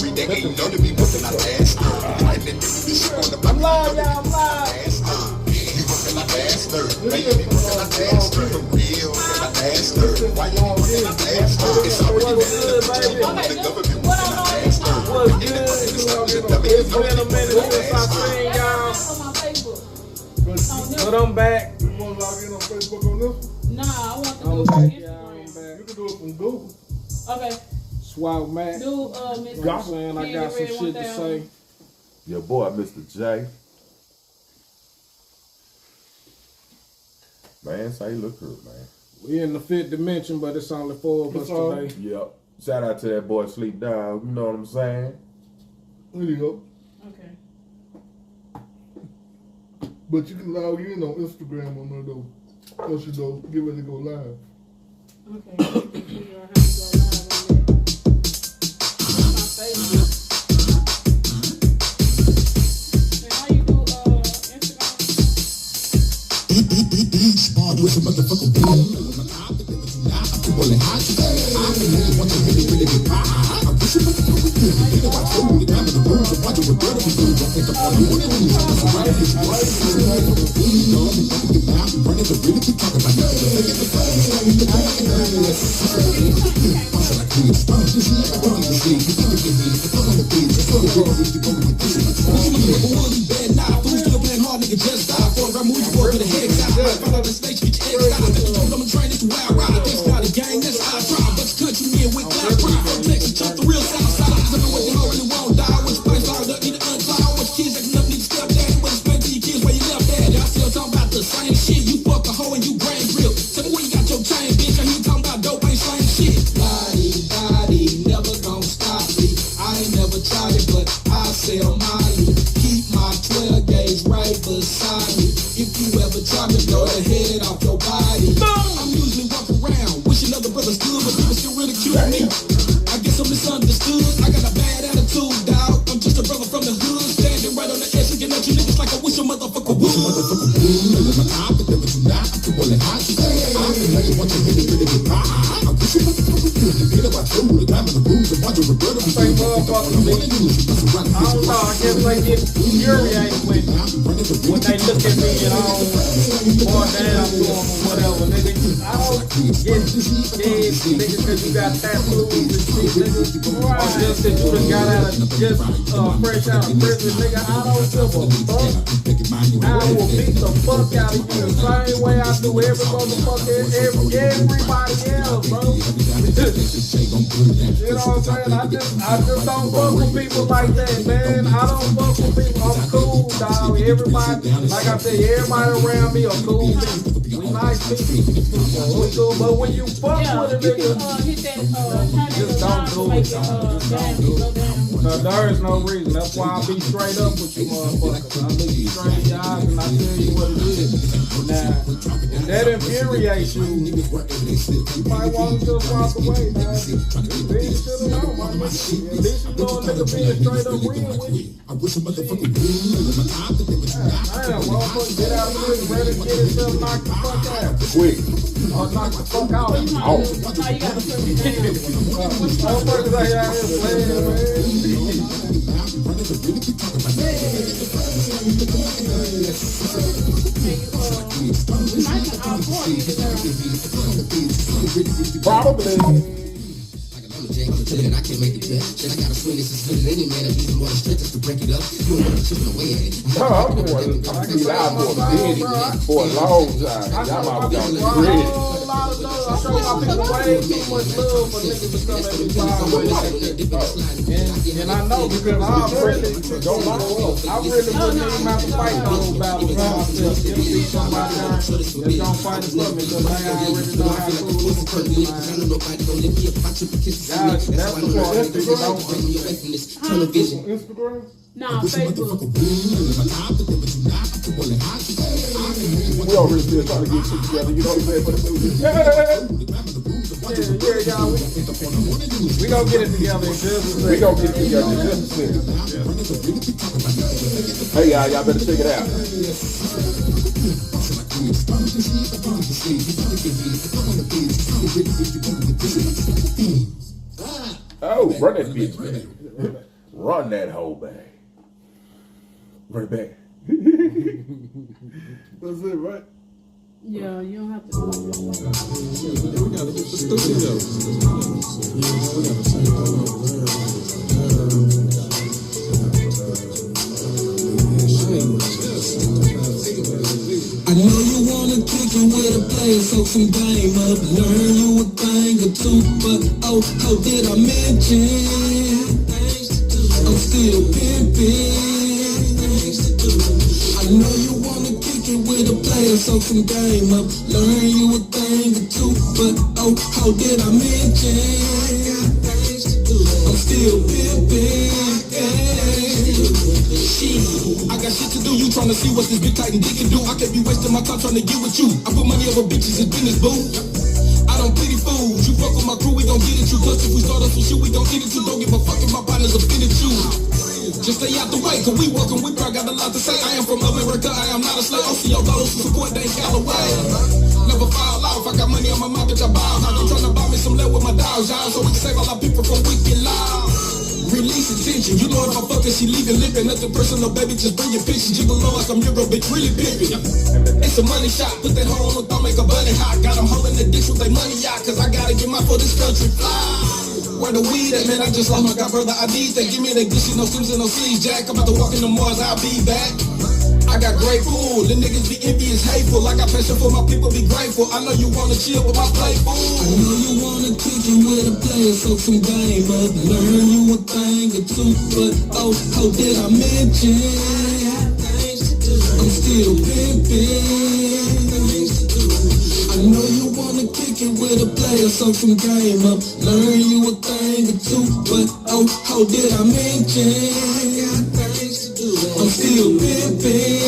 street, they ain't know to be working our ass. And then this shit on the block. I'm live, y'all, I'm live. You working our ass, man, you be working our ass, for real, working our ass, why you be working our ass, it's already been the government working our ass, what's good? It's been a minute since I seen y'all. But I'm back. You want to log in on Facebook on this? Nah, I want to do it from Instagram. You can do it from Google. Okay. Swag Mac. Do Mr. Saying I got some shit to say. Your boy, Mr.J. Man, say look good, man. We in the fifth dimension, but it's only 4 of us today. Yep. Shout out to that boy Sleep Dog. You know what I'm saying? There you go. Okay. But you can log in on Instagram on one of those. Once you go, get ready to go live. Okay. Figure out how to go live on that. My Facebook. And how you do Instagram? with a motherfucking boom. I'm rolling hot. I really want to really get high. I wish it was a fucking good. You know I told you, I'm in the room, so why do we better be doing? I think I'm all you want to do. That's right, it's right. You know, I'm fucking out, I'm running to really keep talking about nothing. Look at the fucking stuff, you know, I'm I create sponge, this is like a running machine. You think it can be, it's all on the beat, it's all the way to go with the kids. One bad night, fools still playing hard, nigga, just die. For a move, you work with the head, I follow the snakes, bitch, X, I'm trying to wild ride. It's not a gang, that's how I try. But you country me with black pride. From Texas, tough the real south side. Cause I know what you already won't die. Which place I don't need to uncloud. Which kids acting up, need to step down. What explain to your kids where you left at? Y'all still talking about the same shit. You fuck a hoe and you brain drill. Tell me where you got your chain, bitch. I hear you talking about dope, ain't slang shit. Body, never gon' stop me. I ain't never tried it, but I sell mine. Keep my 12 gauge right beside me. If you ever try to blow the head off your body. I'm usually walking around, wishing other brothers good, but people still ridicule me. I guess I'm misunderstood. I got a bad attitude, dog. I'm just a brother from the hood, standing right on the edge, looking at you niggas like I wish a motherfucker would. I don't know, I guess they get infuriated when they look at me and I don't boy down to them or whatever, nigga. I don't get scared, nigga, cause you got tattoos and shit, nigga. Or just that you done got out of fresh out of prison, nigga. I don't give a fuck. I will beat the fuck out of you the same way I do every motherfucker, everybody else, bro. You know what I'm saying? I just don't fuck with people like that, man. I don't fuck with people. I'm cool, dog. Everybody, like I said, everybody around me are cool people. We nice people. We cool, but when you fuck with a nigga, just don't do it, dog. There is no reason. That's why I be straight up with you motherfuckers. I look you straight in your eyes and I tell you what it is. Now, if that infuriates you, you might want to just walk away, man. Then shit alone, my nigga. At least you know a nigga being straight up real with you. I wish a motherfucking Damn, motherfucker, get out of here, ready to get himself knocked the fuck out. Quick. Or knock the fuck out. No, you gotta put me down. Motherfuckers out here playing, man. Probably. I can't make it back. Shit, I gotta swing this and spin it any man. If you want to stretch just to break it up, you want to chip away at it. No, I'm be live for a long time. Y'all might be on the grid. I show my people way too much love for niggas to come at me and I know because I really wouldn't even have to fight those battles for myself. It'll be somebody that's gonna fight for me because I already know how to do this person. That's the part that people don't Television. Instagram? Nah, Facebook. We already still trying to get shit together, you know what I'm saying, for the music. Yeah, y'all, we gonna get it together in just a second. We gonna get it together in just a second. Hey, y'all better check it out. Oh, run that bitch, man. Run that whole bag. Run it back. That's it, right? Yeah, you don't have to. We gotta hit the studio. I know you wanna kick it with a player, so some game up. Learn you a thing or two, but oh, did I mention? I'm still pimping. I know you wanna kick it with a player, so some game up. Learn you a thing or two, but oh, did I mention? I'm still pimping. I got shit to do, you tryna see what this big titan dick can do. I can't be wasting my time trying to get with you. I put money over bitches, it's business, boo. I don't pity fools. You fuck with my crew, we gon' get at you. Plus if we start up some shit, we gon' get at you. Don't give a fuck if my partners offended you. Just stay out the way, cause we welcome, we probably got a lot to say. I am from America, I am not a slave. I'll see your dollars to support, they ain't got away. Never fall off, I got money on my mouth, bitch, I bow. I'm tryna buy me some lead with my dogs, y'all. So we can save all our people from wicked loud. Release attention, you know if I fuck her, she leaving lippin'. Nothing personal, baby, just bring your pictures. Jiggle low like I'm Euro, bitch, really pimpin'. It's a money shot, put that hoe on the thumb, make a bunny hot. Got them holding the dick with their money out, cause I gotta get my for this country fly. Where the weed at, man, I just lost my god brother IDs. They give me that good shit, no Sims and no C's, Jack. I'm about to walk in the Mars, I'll be back. I got great food, the niggas be envious, hateful. I got passion for my people, be grateful. I know you wanna chill with my play fool. I know you wanna kick it with a player, so some game up. Learn you a thing or two, but oh, did I mention? I'm still pimping. I know you wanna kick it with a player, so some game up. Learn you a thing or two, but oh, did I mention? I'm still pimping.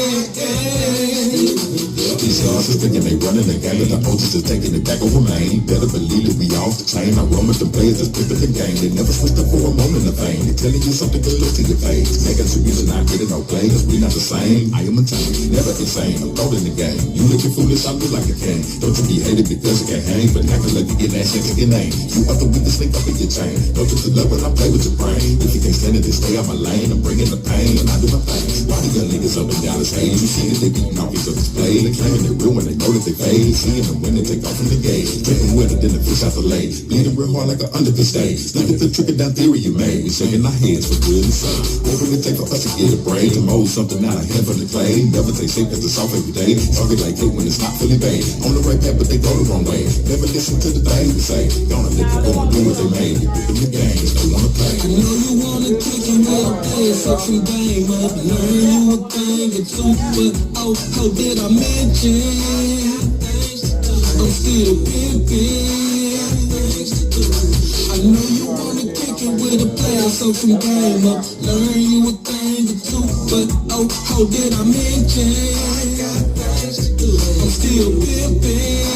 These guys are thinking they running the game, and the OGs are taking it back over Maine. Better believe it, we off the chain. I run with the players that's pimping the game. They never switched up for a moment of fame. They're telling you something good, look to your face. Making some music, not getting no play, cause we not the same. I am Untamed, never insane. I'm throwing the game. You looking foolish, I look like a king. Don't you be hated because you can't hang, but acting like you get that shit to your name. You are the weakest link up in your chain. Don't you love when I play with your brain. If you can't stand it, then stay out my lane. I'm bringing the pain, and I do my thing. Why do young niggas up and down the stage? You see that they beating off each other's play. They claiming they real when they know that they fade. Seeing them when they take off from the gate. Drinking wetter than the fish out the lake. Bleeding real hard like an undercooked steak. Look at the trickle down theory you made. We shaking our heads for good and safe. What will it take for us to get a brain? To mold something out of heaven to clay. Never take shape at the soft every day. Talking like it when it's not feeling bad. On the right path but they go the wrong way. Never listen to the things we say. Gonna let them go and do what they made. You put them in games, they wanna play. I know you wanna kick it with a player, so some game up. Learn you a thing or two, but oh, did I mention? I'm still pimping. I know you wanna kick it with a player, so some game up. Learn you a thing or two, but oh, did I mention? I'm still pimping.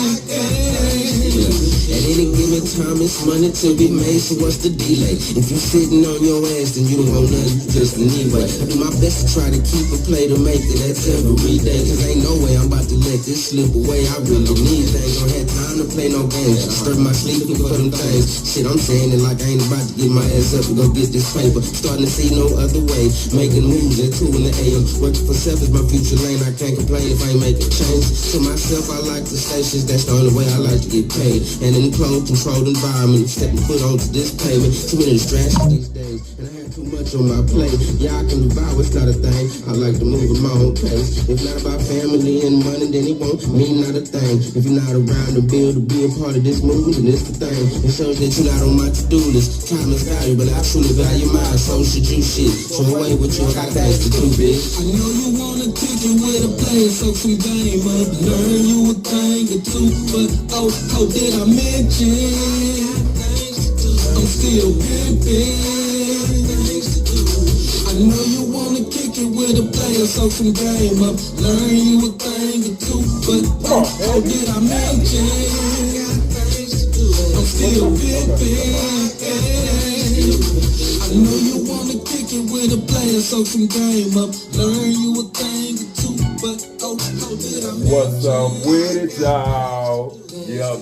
At any given time, it's money to be made, so what's the delay? If you're sitting on your ass, then you don't want nothing, you just anyway. I do my best to try to keep a play to make it, that's every day. Cause ain't no way I'm about to let this slip away, I really need things. Don't have time to play no games, disturb my sleep for them things. Shit, I'm saying it like I ain't about to get my ass up and go get this paper. Starting to see no other way, making moves at 2 in the AM. Working for self is my future lane, I can't complain if I ain't making change. To myself, I like the stations, that's the only way I like to get paid. And in close, controlled environment, stepping foot onto this pavement. Too many distractions these days, and I have too much on my plate. Yeah, I can devour, it's not a thing. I like to move at my own pace. If not about family and money, then it won't mean not a thing. If you're not around to build, to be a part of this movement, then it's the thing. It shows that you're not on my to-do list. Time is valuable, I truly value mine, so should you shit. Throw away what you got things to do, bitch. I know you wanna kick it with a player, so some game up. Learn you a thing or two, but oh, did I mention? I'm still pimping. I know you wanna kick it with a player, so some game up. Learn you a thing or two, but oh, did I mention? I'm still pimping. I know you wanna kick it with a player, so some game up. Learn you a thing or two, but oh, did I mention? What's up with it, y'all? Yup.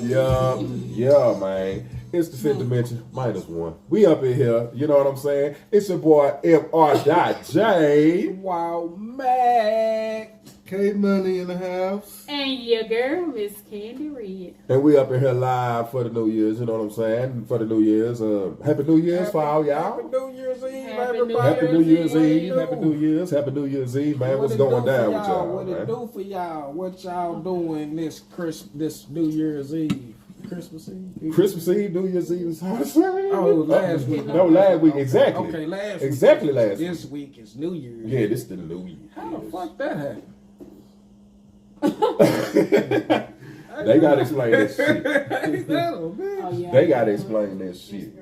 Yeah, man. It's the fifth dimension, -1. We up in here, you know what I'm saying? It's your boy MR.J. Wow, Mac. K.Money in the house. And your girl, Miss Candy Red. And we up in here live for the New Year's, you know what I'm saying? For the New Year's. Happy New Year's for all y'all. Happy New Year's Eve, Happy everybody. Happy New Year's What it Eve. do? Happy New Year's. Happy New Year's Eve, man. What What's it going do down for with y'all, What it man? do for y'all? What y'all doing this New Year's Eve? Christmas Eve? Christmas Eve, New Year's Eve is hard to say. Oh, last week. No, last week, exactly. Okay, last week. Exactly last week. This week is New Year's. Yeah, this is the New Year. How the fuck that happened? They gotta explain this shit. Ain't that a bitch? Oh, yeah. They gotta explain this shit.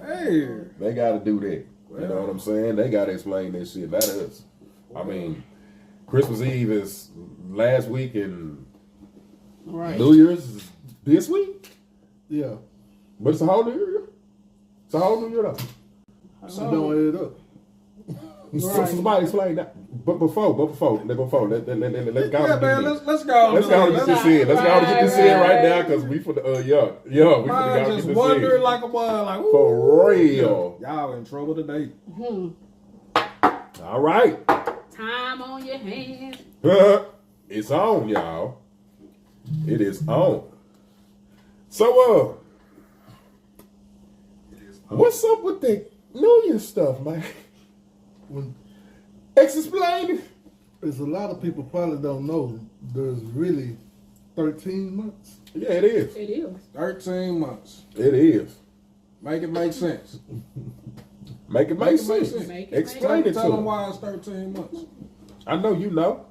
Hey. They gotta do that. You know what I'm saying? They gotta explain this shit. Not us. I mean, Christmas Eve is last week and Right. New Year's is this week? Yeah. But it's a whole New Year. It's a whole New Year though. So don't add up. So somebody explain that. But before, let's go. Yeah, man, let's go. Let's go to get this in. Let's go to get this in right now because we for the we for Mine the just get wondering this in. like a mother, like, ooh. For real. Y'all in trouble today. All right. Time on your hands. It's on, y'all. It is on. So, what's up with the New Year stuff, man? When Explain. there's a lot of people probably don't know there's really 13 months. Yeah, it is. It is. 13 months. It is. Make it make sense. Make it make sense. Make it Explain it Tell them to why it's 13 months. I know you know.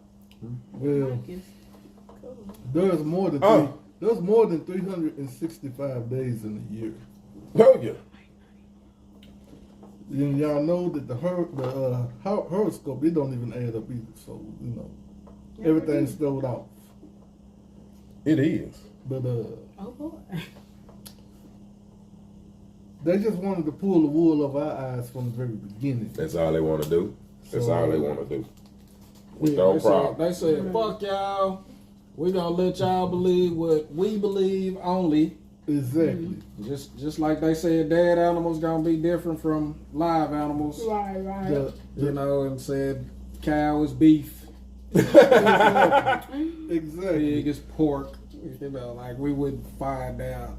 Well, Cool. there's more than Oh. there's more than 365 days in a year. Oh yeah. And y'all know that the horoscope, it don't even add up either. So everything's thrown off. It is. But Oh boy. they just wanted to pull the wool over our eyes from the very beginning. That's all they want to do. That's all they want to do. Yeah, No They problem. said, fuck y'all. We gonna let y'all believe what we believe only. Exactly. Just like they said, dead animals gonna be different from live animals. Right. The- You know, and said cow is beef, exactly. pig is pork. You know, like we would find out.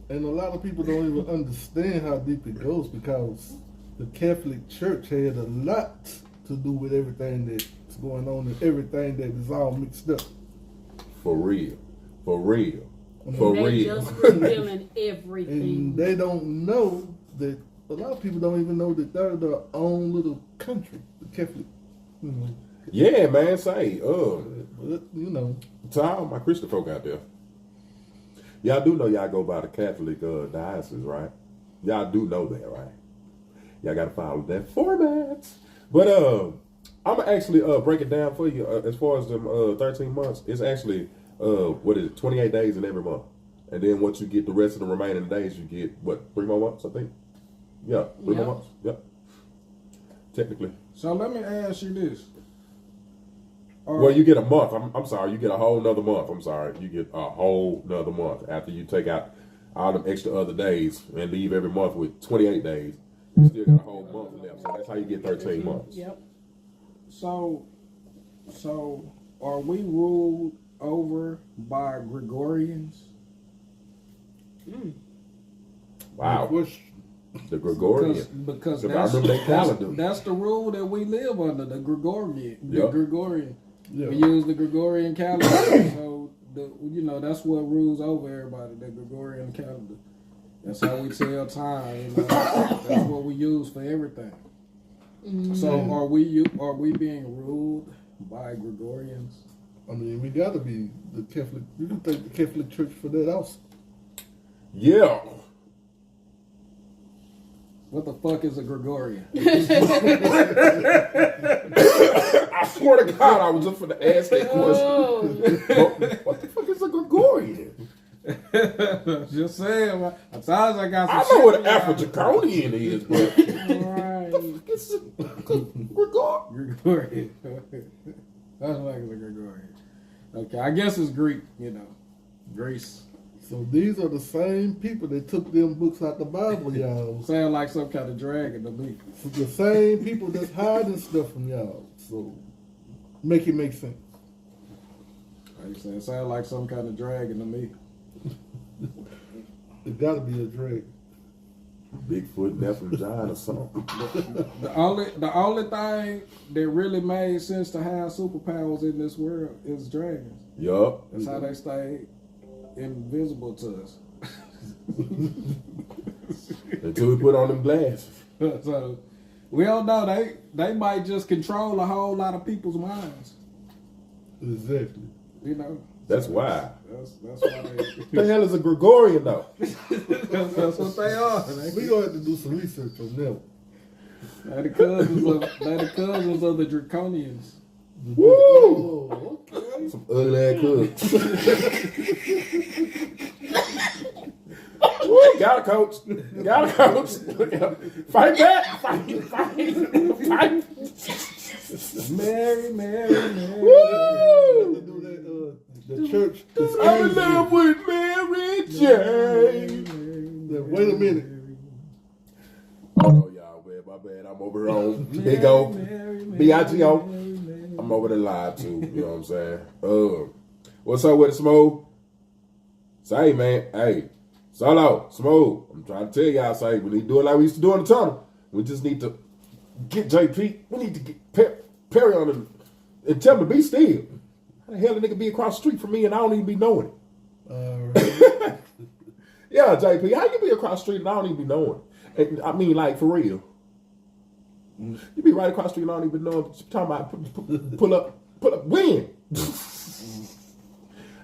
And a lot of people don't even understand how deep it goes because the Catholic Church had a lot to do with everything that's going on and everything that is all mixed up. For real. For real. And For they real. just revealing And everything. they don't know that a lot of people don't even know that they're their own little country, the Catholic. Yeah, man. Say, But, to all my Christian folk out there, y'all do know y'all go by the Catholic diocese, right? Y'all do know that, right? Y'all got to follow that format. But I'm gonna actually break it down for you as far as them 13 months. It's actually 28 days in every month, and then once you get the rest of the remaining days, you get 3 more months, I think. Yeah, 3 more Yeah. months. Yep. Technically. So let me ask you this. Well, you get a month. I'm sorry. You get a whole nother month. I'm sorry. You get a whole nother month after you take out all them extra other days and leave every month with 28 days. You still got a whole month left. So that's how you get 13 months. Yep. So are we ruled over by Gregorians? Wow. Question. The Gregorian. Because I remember that calendar. that's the rule that we live under, the Gregorian. The Yep. Gregorian. Yeah. We use the Gregorian calendar. So that's what rules over everybody, the Gregorian calendar. That's how we tell time. That's what we use for everything. So are we being ruled by Gregorians? I mean, we gotta be the Catholic. You can thank the Catholic Church for that also. Yeah. What the fuck is a Gregorian? I swear to God, I was just for to ask that question. Oh, What the fuck is a Gregorian? Just saying. I thought I got some I know shit what for an y'all. Afro-Draconian is, but right. it's a Gregorian. Gregorian. That's like a Gregorian. Okay, I guess it's Greek, Greece. So these are the same people that took them books out the Bible, y'all. Sound like some kind of dragon to me. The same people that's hiding stuff from y'all. So make it make sense. Like I said, sound like some kind of dragon to me. It gotta be a dragon. Bigfoot, Nephilim, Giant, or something. The only thing that really made sense to have superpowers in this world is dragons. Yup. That's how they stay invisible to us. Until we put on them glasses. So we don't know. They might just control a whole lot of people's minds. Exactly. You know. That's why. That's why What the hell is a Gregorian though? that's what they are. We gonna have to do some research on them. They're the cousins of the Draconians. Woo! Oh, okay. Some ugly ass cooks. Got a coach. Got a coach. Fight back. Fight. Mary. Woo! Do that, the church. I'm in love with Mary J. Wait a minute. Oh, y'all, man, my bad. I'm over here on Big O, B-I-G-O. I'm over there live, too. You know what I'm saying? What's up with it, Smooth? Say, man, hey, Solo, Smooth. I'm trying to tell y'all, say, we need to do it like we used to do in the tunnel. We just need to get JP. We need to get Perry on him and tell him to be still. How the hell a nigga be across the street from me and I don't even be knowing it? Right. Yeah, JP, how you be across the street and I don't even be knowing it? And, I mean, like, for real. You be right across the street and I don't even know it. You're talking about pull up, win.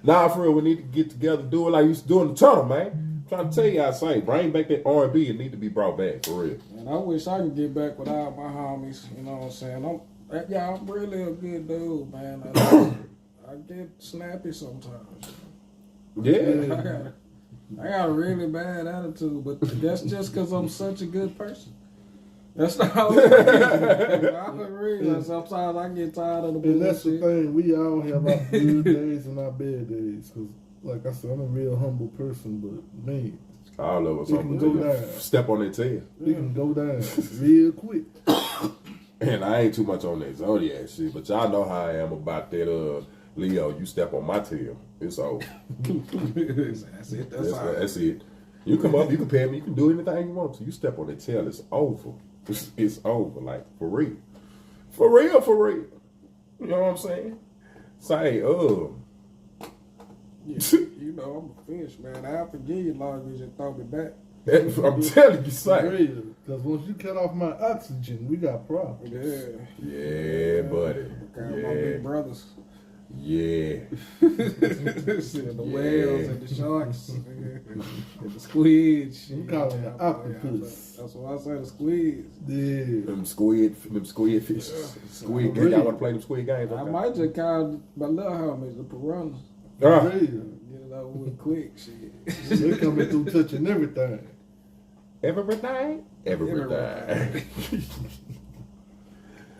Nah, for real, we need to get together, do it like we used to do in the tunnel, man. I'm trying to tell you, I say, bring back that R&B. It need to be brought back, for real. And I wish I could get back with all my homies. You know what I'm saying? I'm really a good dude, man. I get snappy sometimes. Yeah. I got a really bad attitude, but that's just because I'm such a good person. That's the only reason. I'm a reason. Sometimes I get tired of the bullshit. And that's the thing. We all have our good days and our bad days. Because, like I said, I'm a real humble person, but man, All of us it can go down. step on their tail. It can go down real quick. And I ain't too much on that Zodiac shit, but y'all know how I am about that Leo. You step on my tail, it's over. That's it. That's it. You come up, you can pay me, you can do anything you want to. You step on the tail, it's over. It's over, like, for real. For real. You know what I'm saying? Say, You know, I'm a fish, man. I'll forgive you as long as you throw me back. I'm telling you, say. Because once you cut off my oxygen, we got problems. Yeah, buddy. Kind of my big brothers. Yeah. The whales and the sharks and the squids. We call it the octopus. That's what I say, the squids. Yeah. Them squid fish. Squid games. Y'all want to play them squid games? I might just call my little homies the piranhas. Yeah. Get it over with quick, shit. They coming through touching everything. Everything.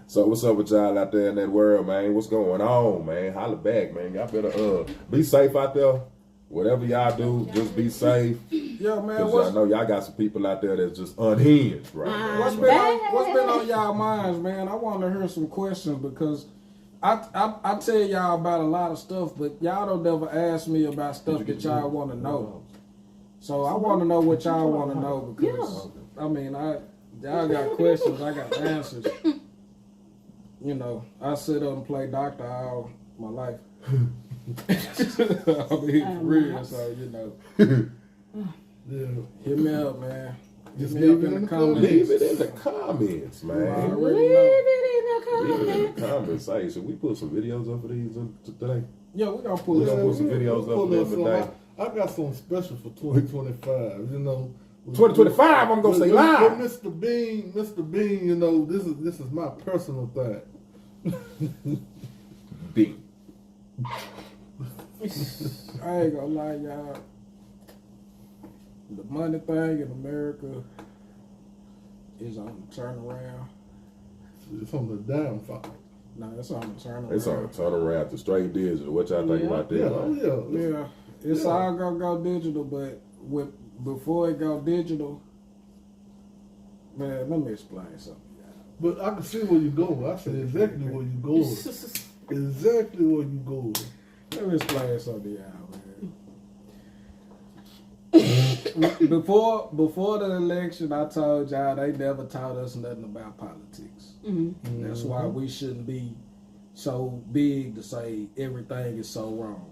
So what's up with y'all out there in that world, man? What's going on, man? Holla back, man. Y'all better be safe out there. Whatever y'all do, just be safe. Yo, man, Because I know y'all got some people out there that's just unhinged right now. what's been on y'all minds, man? I want to hear some questions because I tell y'all about a lot of stuff, but y'all don't ever ask me about stuff that y'all want to know. So I want to know what y'all want to know because, I mean, y'all got questions, I got answers. You know, I sit up and play doctor all my life. I mean, for real, so, you know. Yeah. Hit me up, man. Just Hit me up leave it in the in the comments. Leave it in the comments, I man. already Leave know. it in the Leave it in comments. the comments. Hey, should we put some videos up of these today? Yeah, we gonna pull We it gonna up. put some videos up Pull there up some- today. I got something special for 2025. You know, 2025, I'm gonna say with live. Mr. Bean. You know, this is my personal thing. Big. I ain't gonna lie, y'all. The money thing in America is on the turnaround. It's on the downfall. No, it's on the turnaround. It's on a turnaround to straight digital. What y'all think about that? Yeah, man? oh yeah. Yeah, It's all gonna go digital, but before it go digital, man, let me explain something. But I can see where you're going. I said exactly where you're going. Exactly where you're going. Let me explain something, y'all, man. Before the election, I told y'all they never taught us nothing about politics. Mm-hmm. That's why we shouldn't be so big to say everything is so wrong.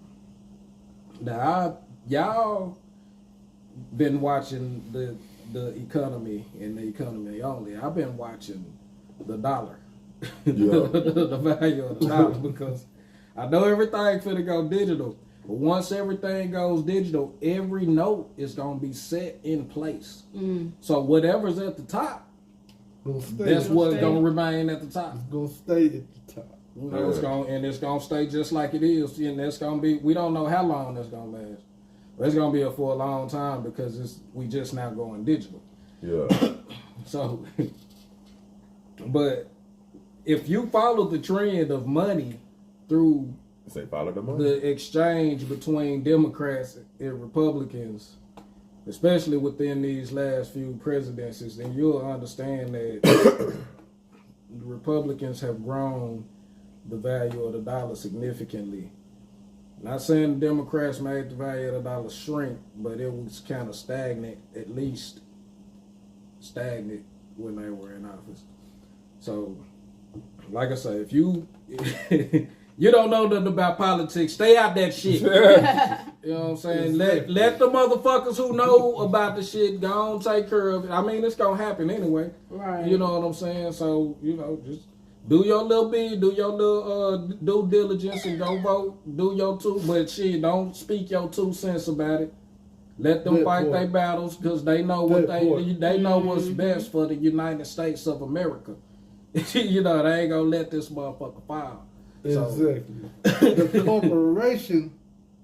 Now, y'all been watching the economy and the economy only. I've been watching the dollar, the value of the dollar, because I know everything finna go digital. But once everything goes digital, every note is gonna be set in place. So whatever's at the top, that's what's gonna remain at the top. It's gonna stay at the top. You know, it's gonna stay just like it is, and that's gonna be. We don't know how long that's gonna last. But it's gonna be for a long time because we just now going digital. Yeah. So, but if you follow the trend of money through Say follow the money. the exchange between Democrats and Republicans, especially within these last few presidencies, then you'll understand that the Republicans have grown the value of the dollar significantly. Not saying the Democrats made the value of the dollar shrink, but it was kind of stagnant, at least stagnant when they were in office. So, like I say, if you you don't know nothing about politics, stay out that shit. You know what I'm saying? Let the motherfuckers who know about the shit go on take care of it. I mean, it's gonna happen anyway. Right. You know what I'm saying? So, you know, just do your little bit, do your little due diligence and go vote. Do your but shit, don't speak your 2 cents about it. Let them fight their battles because they know what they know what's best for the United States of America. You know, they ain't gonna let this motherfucker fall. Exactly. The corporation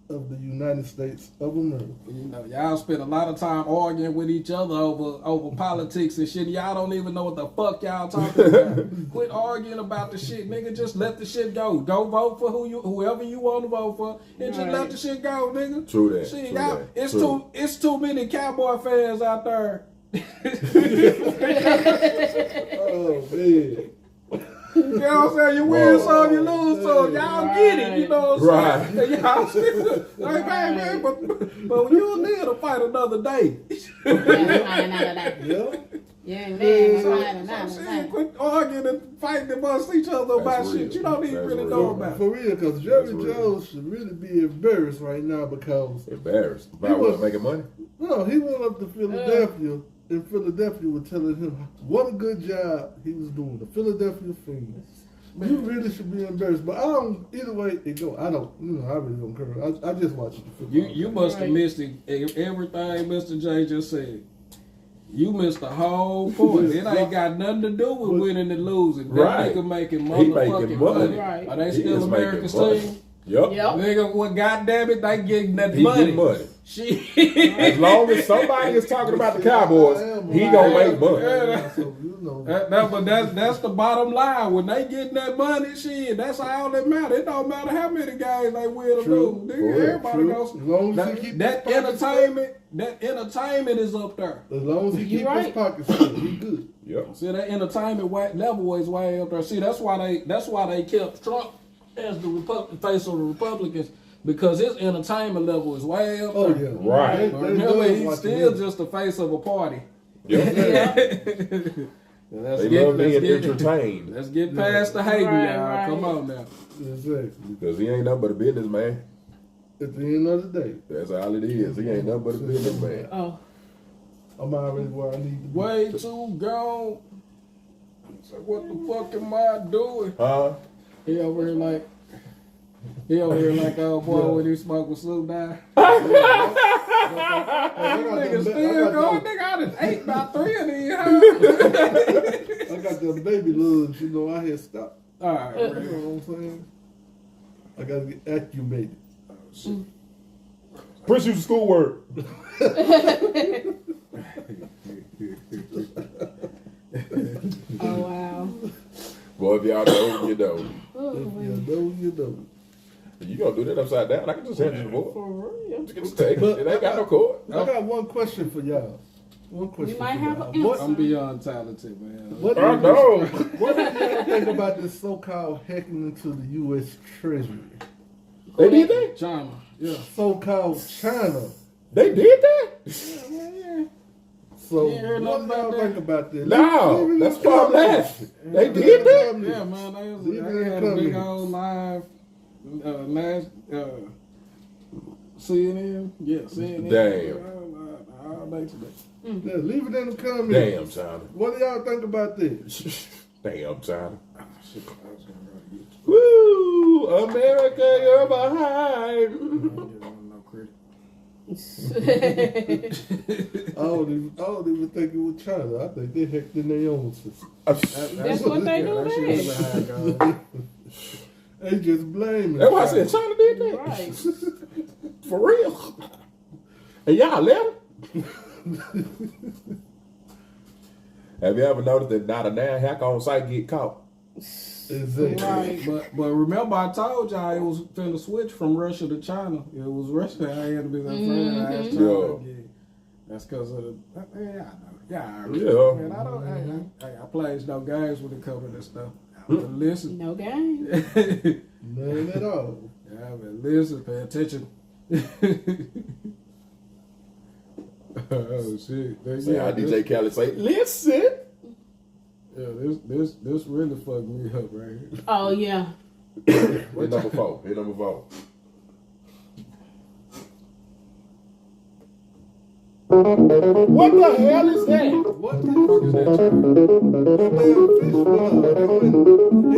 of the United States of America. You know, y'all spend a lot of time arguing with each other over politics and shit. Y'all don't even know what the fuck y'all talking about. Quit arguing about the shit, nigga. Just let the shit go. Go vote for whoever you want to vote for, and just let the shit go, nigga. True that. Shit, True y'all, that. it's too many Cowboy fans out there. Oh man. You know what I'm saying? You win some, you lose some. Y'all get it. You know what I'm saying? Y'all still, like, hey, man, but you'll live to fight another day. Yeah. Quit arguing and fighting amongst each other about shit you don't even really know about. For real, because Jerry Jones should really be embarrassed right now because Embarrassed about what, making money? No, he went up to Philadelphia. And Philadelphia were telling him what a good job he was doing. The Philadelphia Fiends. You really should be embarrassed. But I don't, either way it go, I don't, I really don't care. I just watch it. You must have missed everything Mr.J just said. You missed the whole point. It ain't got nothing to do with winning and losing. That nigga making motherfucking money. Right. Are they still America's team? Yep. Nigga, well, goddamn it, they getting that He money. getting money. Shit. As long as somebody is talking about the Cowboys, he gonna make money. But that's the bottom line. When they getting that money, shit, that's all that matters. It don't matter how many games they win or lose. Everybody goes. That entertainment is up there. As long as he keep his pockets full, he good. Yep. See, that entertainment level is way up there. See, that's why they kept Trump as the face of the Republicans, because his entertainment level is way up there. Oh yeah, right. But remember, he's still just the face of a party. Yep. They love being entertained. Let's get past the hating, y'all. Right. Come on now. Exactly. Because he ain't nothing but a businessman. At the end of the day, That's all it is. He ain't nothing but a businessman. Oh. I'm already where I need to be. Way too gone. So what the fuck am I doing? Huh? He over here like old boy when he smoked with Snoop Dogg. Nigga still going. Nigga, I done ate about 3 of these. I got them baby lugs, I had stopped. All right, You know what I'm saying? I gotta get acclimated. Prince used schoolwork. Oh wow. Boy, if y'all know, you know. If you know, you know. You gonna do that upside down? I can just hand you the board. For real. You can just take it. It ain't got no cord. I got one question for y'all. One question. We might for have y'all. an What, I'm beyond talented, man. what, I know. what do y'all think about this so-called hacking into the U.S. Treasury? They did that? China. Yeah. So-called China. They did that? So You heard what nothing do y'all about that? think about this? No, that's why I'm laughing. They did that? Yeah, man. They had a Coming. big old live CNN. Yeah, CNN. Damn. All day today. Yeah, leave it in the comments. Damn, China. What do y'all think about this? Damn, China. Shit, I was gonna go to YouTube. Woo! America, you're behind. I ain't giving them no credit. I don't even think it was China. I think they hacked in their own system. That's what they do, That's man. usually how it goes. They just blaming. That's why I said China did that. Right. For real. And y'all let them? Have you ever noticed that not a damn hacker on site get caught? Exactly. Right, but remember I told y'all it was finna switch from Russia to China. It was Russia. I had to be that friend. I asked China Yeah. again. That's because of the. Yeah, I know. Yeah, Yeah. Man, I don't. I plays no games when it comes to this stuff. But listen. No game. None at all. Yeah, but listen, pay attention. Oh shit! Say how DJ Khaled say, listen. Yeah, this really fucked me up right here. Oh yeah. Hit number 4. Hit number 4. What the hell is that? What the What is that? damn fish blood?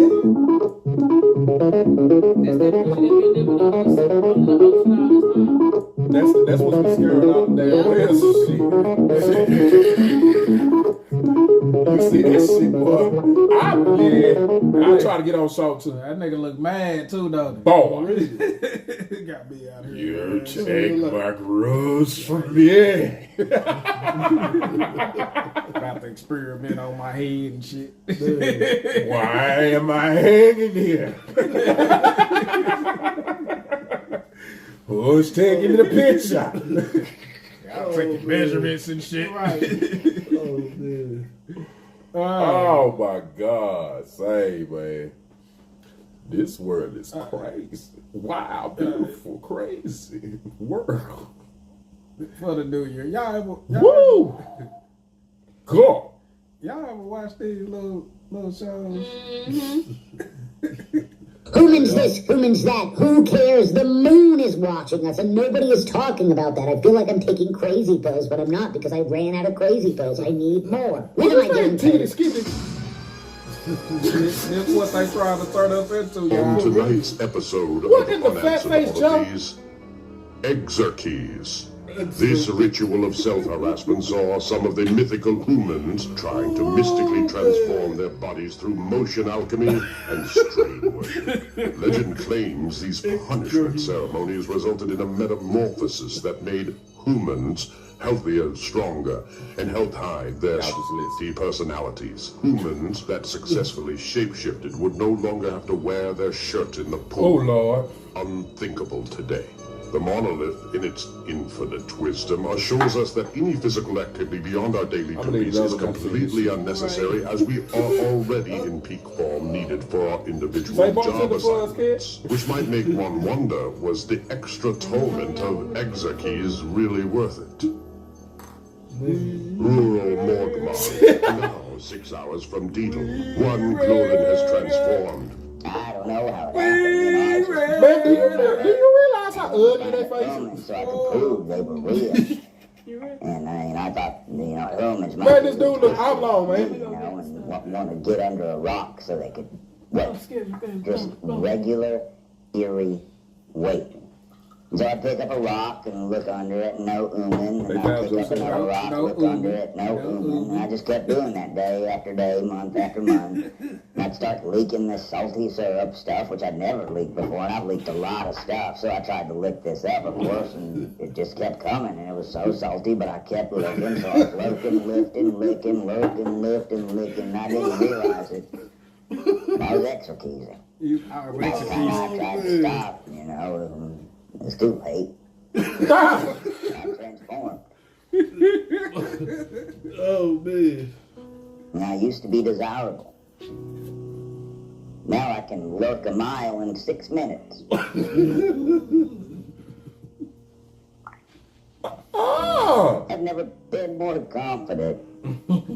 That's what's been scaring out the damn whales and shit. You see that shit, boy? I try to get on salt too. That nigga look mad too, don't he? Boy, Got me out here. you take my gross from me. About to experiment on my head and shit. Why am I hanging here? Who's taking the picture? I'm taking measurements and shit. Right. Oh man. Oh my God, say man, this world is crazy. Wow, beautiful, crazy world. For the new year. Y'all Woo! Go. ever watch these little shows? Humans this, humans that, who cares? The moon is watching us and nobody is talking about that. I feel like I'm taking crazy pills, but I'm not because I ran out of crazy pills. I need more. When am I getting paid? This is what they trying to turn us into, On y'all. tonight's episode What of in the Unanswered fat-faced Joe? Oddities, Exarchies. This ritual of self-harassment saw some of the mythical humans trying to mystically transform their bodies through motion alchemy and strain worship. Legend claims these punishment ceremonies resulted in a metamorphosis that made humans healthier, stronger, and helped hide their slitty personalities. Humans that successfully shapeshifted would no longer have to wear their shirt in the Oh pool. Lord. Unthinkable today. The monolith, in its infinite wisdom, assures us that any physical activity beyond our daily duties is completely unnecessary, as we are already in peak form needed for our individual job assignments. Which might make one wonder, was the extra torment of Exarchies really worth it? Rural Morgmar, now 6 hours from Deedle, one Clorin has transformed. I don't know how it happened. Man, do you realize how ugly they faces? So I could prove they were real. And I thought, humans might Man, this dude look oblong, man. and want to get under a rock so they could, just regular, eerie waiting. So I pick up a rock and look under it, no ooman. And I pick up another rock, look under it, no ooman. And I just kept doing that day after day, month after month. And I'd start leaking this salty syrup stuff, which I'd never leaked before. And I've leaked a lot of stuff. So I tried to lick this up, of course, and it just kept coming. And it was so salty, but I kept licking. So I was lurking, lifting, licking, lurking, lifting, licking. And I didn't realize it. By I was executing. You are I tried to stop, you know, it's too late. I transformed. Oh man. Now I used to be desirable. Now I can lurk a mile in 6 minutes. I've never been more confident.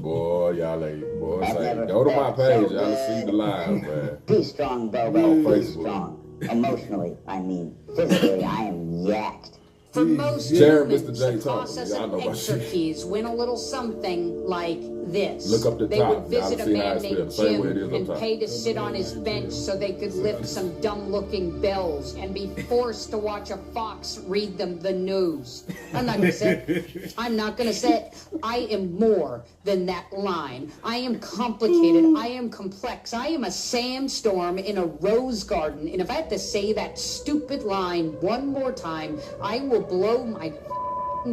Boy, y'all ain't. Boy, I've say, never go to my felt page. so Y'all see the good. live, man. Be strong, Bobo. On Be Facebook. strong. Emotionally, I mean, physically, I am yacked. For most Jared, humans, Mr. J the talking. process Y'all of know about shit. exercise went a little something like this. Look up the they top. would Y'all visit a see how man it's named spelled. Same way it Jim is up and top. pay to sit on his bench so they could lift some dumb-looking bells and be forced to watch a fox read them the news. I'm not gonna say it. I'm not gonna say it. I am more than that line. I am complicated. I am complex. I am a sandstorm in a rose garden. And if I have to say that stupid line one more time, I will blow my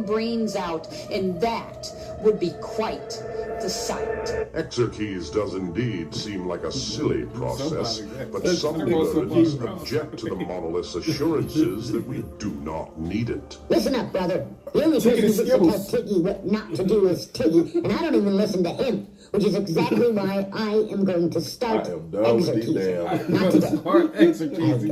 brains out, and that would be quite the sight. Exercise does indeed seem like a silly process, but some nerds object to the monolith's assurances that we do not need it. Listen up, brother. The only person who should tell Tiggy what not to do is Tiggy, and I don't even listen to him, which is exactly why I am going to start exercising. Not today. I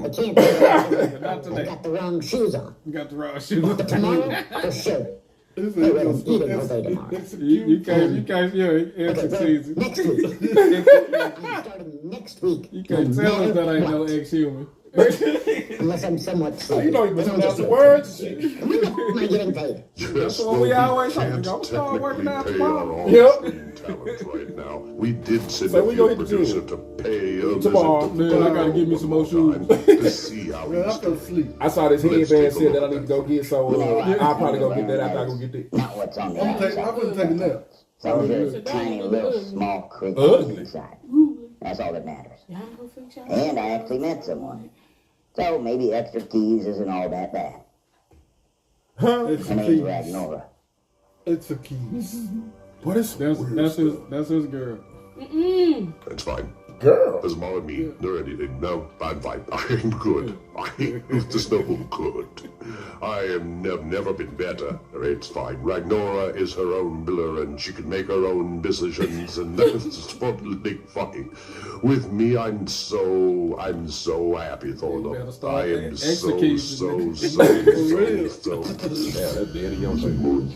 can't do that. I got the wrong shoes on. You got the wrong shoes on. But tomorrow, for sure. Hey, well, I'm eating all day tomorrow. You can't, yeah, exercise. Next week. I'm starting next week. You can't tell us that ain't no ex-human. Unless I'm somewhat sick. You don't even pronounce the words. When am I getting paid? Yes, what we always we talk can't about. Start working technically out pay our tomorrow. own Yep. talent right now. We did send So a we gonna field hit the producer gym. to pay a Tomorrow. visit Man, I gotta give me some more shoes. to see how Man, I he's fell doing. asleep. I saw this Let's headband take a said that I look need at to go get, so I'll probably go get that after I go get this. Not what's on the I'm outside. gonna take a nap. Some just tiny little small creatures Ugly. inside. That's all that matters. Y'all go fix y'all. And I actually met someone. So maybe extra keys isn't all that bad. It's Her a name's key. Ragnora. It's a keys. What is That's his girl. That's fine. girl? Doesn't bother me or anything. No, I'm fine. I'm good. There's no good. I've never been better. It's fine. Ragnora is her own miller and she can make her own decisions and that's totally fine. With me, I'm so happy, Thordo. better start I am so. Yeah, that's Daddy Young thing.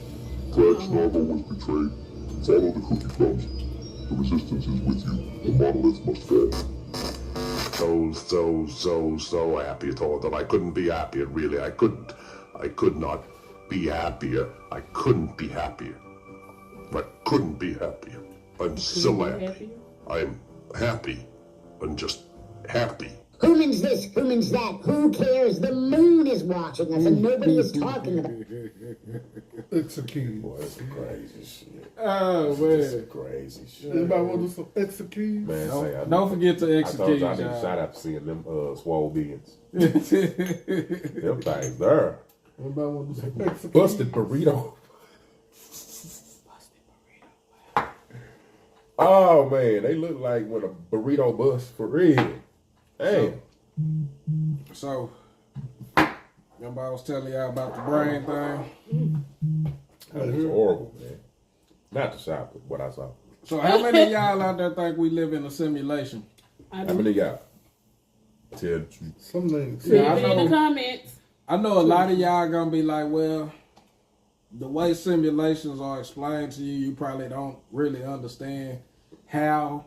Flags normal was betrayed. Follow the cookie crumbs. The resistance is with you. The monolith must fall. So happy, Thor, that I couldn't be happier, really. I could not be happier. I couldn't be happier. I couldn't be happier. I'm so happy. I'm happy. I'm just happy. Who means this? Who means that? Who cares? The moon is watching us and nobody is talking about it. It's a keys. Boy, that's some crazy shit. Oh, That's some man. crazy shit. Anybody want to do some extra keys? Man, say, Don't forget to I told you I execute, need a shout y'all. out to seeing them swole beans. Them things there. Anybody want to do some extra keys? Busted burrito. Oh man, they look like when a burrito bust for real. Damn. So, remember I was telling y'all about the brain thing? That is horrible, man. Not the shop, but what I saw. So how many of y'all out there think we live in a simulation? How many y'all? Tell the truth. Some names. Yeah, I Leave it in know. the comments. I know a lot of y'all gonna be like, well, the way simulations are explained to you, you probably don't really understand how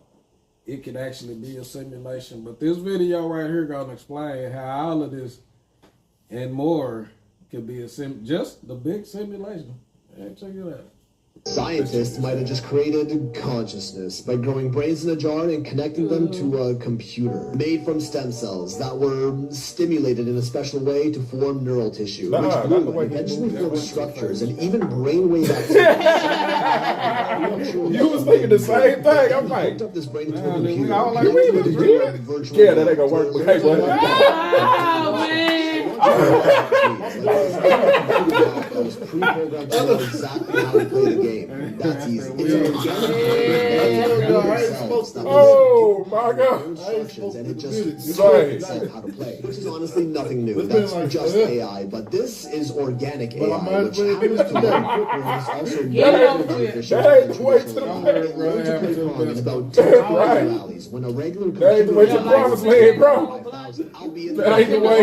it could actually be a simulation. But this video right here gonna explain how all of this and more could be just the big simulation. Hey, check it out. Scientists might have just created consciousness by growing brains in a jar and connecting them to a computer made from stem cells that were stimulated in a special way to form neural tissue, Nah, which not grew the way and he eventually moved. formed structures and even brainwave activity. You was thinking the same thing. I'm like, Hooked up this brain into a Man, computer. I was like, Here's we what was they doing do it. virtual yeah, that ain't gonna work. But hey, boy. Oh, man. That was pre-programmed to know exactly how to play the game. That's easy. Oh my God! Instructions, and it just taught itself how to play, which is honestly nothing new. That's just AI, but this is organic AI, which happens to learn quicker and is also more efficient than traditional AI. It learned to play Pong in about 10 rallies, when a regular computer albeit that ain't the way.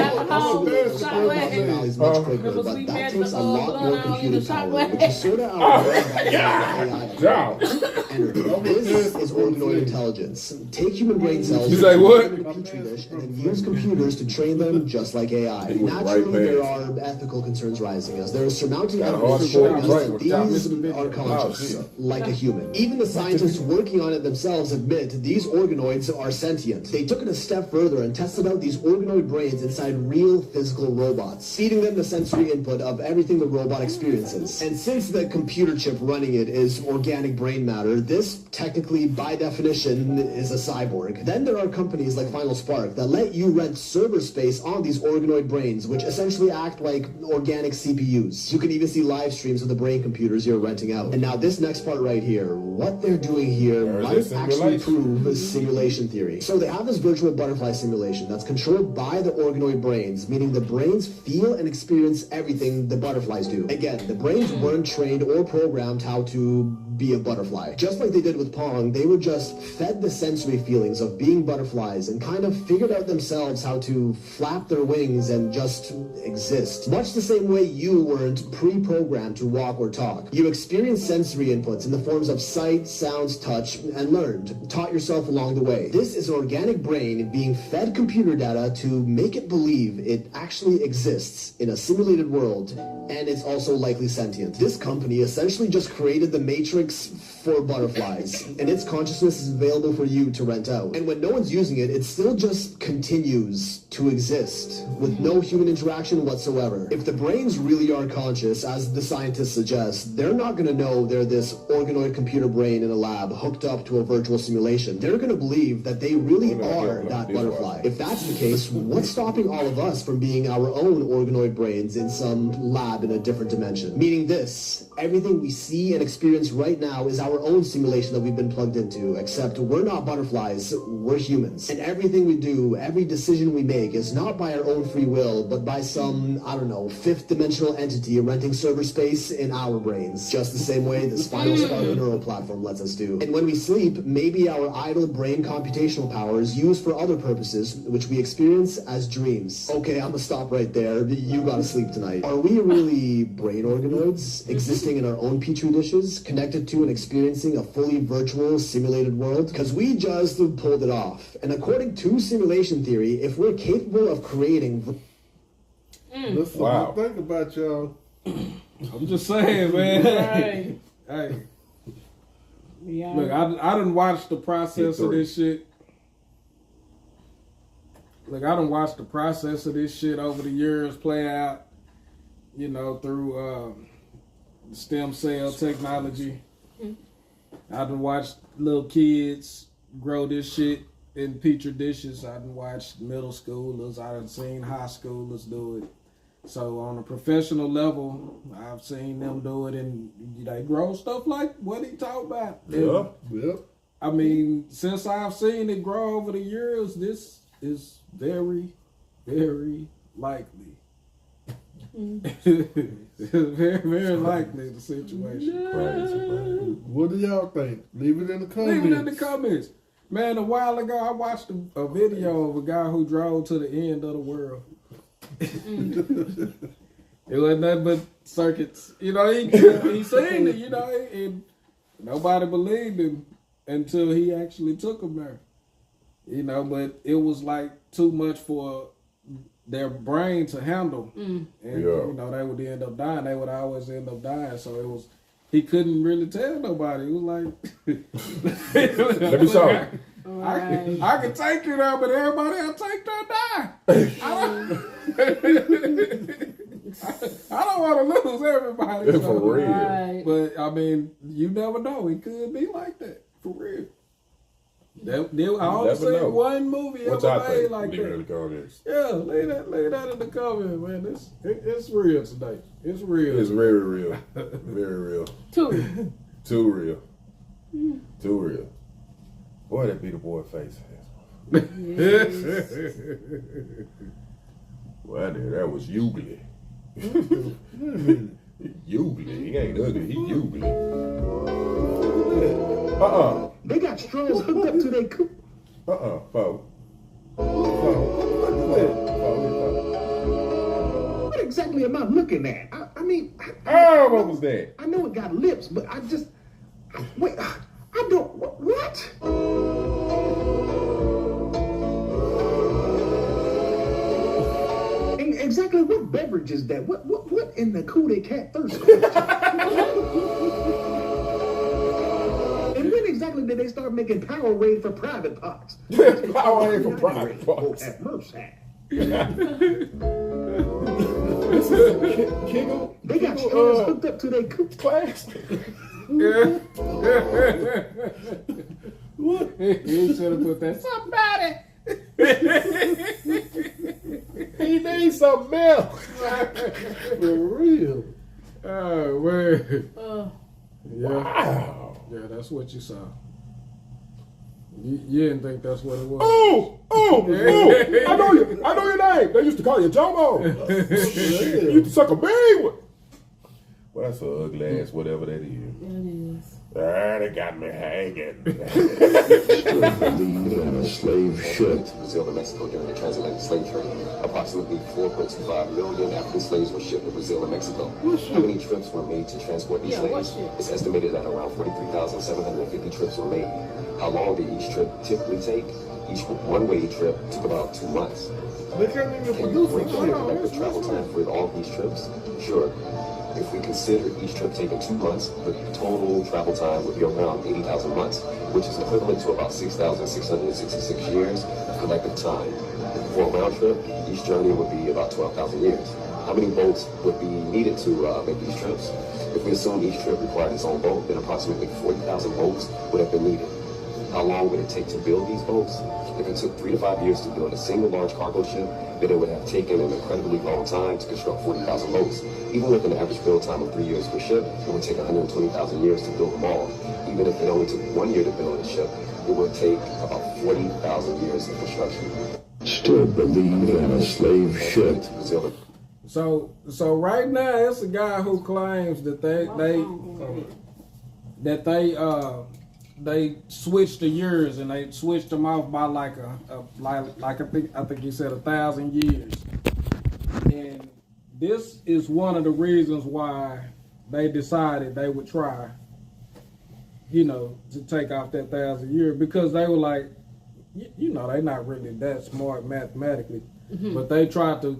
Rallies much quicker, but that takes a lot more computing power, which is sort of our energy. This is organoid intelligence. Take human brain cells, you say what? Petri dish, and then use computers to train them just like AI. Naturally, there are ethical concerns rising as there is surmounting evidence showing us that these are conscious, like a human. Even the scientists working on it themselves admit these organoids are sentient. They took it a step further and tested out these organoid brains inside real physical robots, feeding them the sensory input of everything the robot experiences. And since the computer chip running it is organic brain matter, this technically, by definition, is a cyborg. Then there are companies like Final Spark that let you rent server space on these organoid brains, which essentially act like organic CPUs. You can even see live streams of the brain computers you're renting out. And now this next part right here, what they're doing here might actually prove a simulation theory. So they have this virtual butterfly simulation that's controlled by the organoid brains, meaning the brains feel and experience everything the butterflies do. Again, the brains weren't trained or programmed how to be a butterfly. Just like they did with Pong, they were just fed the sensory feelings of being butterflies and kind of figured out themselves how to flap their wings and just exist. Much the same way you weren't pre-programmed to walk or talk. You experienced sensory inputs in the forms of sight, sounds, touch, and learned, taught yourself along the way. This is an organic brain being fed computer data to make it believe it actually exists in a simulated world, and it's also likely sentient. This company essentially just created the Matrix for butterflies, and its consciousness is available for you to rent out. And when no one's using it, it still just continues to exist with no human interaction whatsoever. If the brains really are conscious, as the scientists suggest, they're not going to know they're this organoid computer brain in a lab hooked up to a virtual simulation. They're going to believe that they really are that butterfly. If that's the case, what's stopping all of us from being our own organoid brains in some lab in a different dimension? Meaning this, everything we see and experience right now is our own simulation that we've been plugged into, except we're not butterflies, we're humans. And everything we do, every decision we make is not by our own free will, but by some, I don't know, fifth dimensional entity renting server space in our brains, just the same way the Final Spark neural platform lets us do. And when we sleep, maybe our idle brain computational power is used for other purposes, which we experience as dreams. Okay, I'm gonna stop right there. You gotta sleep tonight. Are we really brain organoids, existing in our own petri dishes, connected to and experiencing a fully virtual simulated world? Because we just pulled it off. And according to simulation theory, if we're capable of creating... Listen, wow. Think about y'all. I'm just saying, man. Right. Hey. Yeah. Look, I done watched the process of this shit. Look, I done watched the process of this shit over the years play out, you know, through stem cell technology. I done watched little kids grow this shit in petri dishes. I done watched middle schoolers. I done seen high schoolers do it. So on a professional level, I've seen them do it, and they grow stuff like what he talked about. Yeah. I mean, since I've seen it grow over the years, this is very, very likely. Very, very likely the situation. Crazy. What do y'all think? Leave it in the comments. Leave it in the comments. Man, a while ago, I watched a video of a guy who drove to the end of the world. It wasn't nothing but circuits. You know, he seen it, you know, and nobody believed him until he actually took him there. You know, but it was like too much for their brain to handle. And, you know, they would end up dying. They would always end up dying. So it was, he couldn't really tell nobody. It was like, let me show you. I can take you there, but everybody else take there die. I don't want to lose everybody. For real. Right. But, I mean, you never know. It could be like that. For real. I only seen one movie ever made like Leave it in that. the comments. Yeah, lay that in the comments, man. It's real today. It's real. It's very real. Very real. Too real. Too real. Too real. Boy, that beat a boy face. Well, that was ugly. Ugly. He ain't ugly. He ugly. They got straws hooked up to their coop. Fo. What exactly am I looking at? I mean, what was that? I know it got lips, but I just wait. I don't. What? And exactly what beverage is that? What in the Kool-Aid cat thirst? And when exactly did they start making Powerade for private parts? Powerade for private parts. At Mercer. This is Kegel. They got straws hooked up to their coop class. What? He should have put that. Somebody. He needs some milk. For real. Oh, word. Yeah. Wow. Yeah, that's what you saw. You didn't think that's what it was. Oh! I know your name. They used to call you Jomo. You used to suck a bean with. Well, that's an ugly ass, whatever that is. It is. They got me hanging. In a slave ship. Brazil to Mexico during the transatlantic slave trade. Approximately 4.25 million African slaves were shipped to Brazil and Mexico. How many trips were made to transport these slaves? It's estimated that around 43,750 trips were made. How long did each trip typically take? Each one-way trip took about 2 months. They can't even Can you produce break down it. the collective travel time for all of these trips? Sure. If we consider each trip taking 2 months, the total travel time would be around 80,000 months, which is equivalent to about 6,666 years of collective time. For a round trip, each journey would be about 12,000 years. How many boats would be needed to make these trips? If we assume each trip required its own boat, then approximately 40,000 boats would have been needed. How long would it take to build these boats? If it took 3 to 5 years to build a single large cargo ship, then it would have taken an incredibly long time to construct 40,000 boats. Even with an average build time of 3 years per ship, it would take 120,000 years to build them all. Even if it only took 1 year to build a ship, it would take about 40,000 years of construction. Still believe in a slave ship. So right now, it's a guy who claims that they switched the years and they switched them off by like I think he said 1,000 years. And this is one of the reasons why they decided they would try, to take off that 1,000 years, because they were like, they're not really that smart mathematically, but they tried to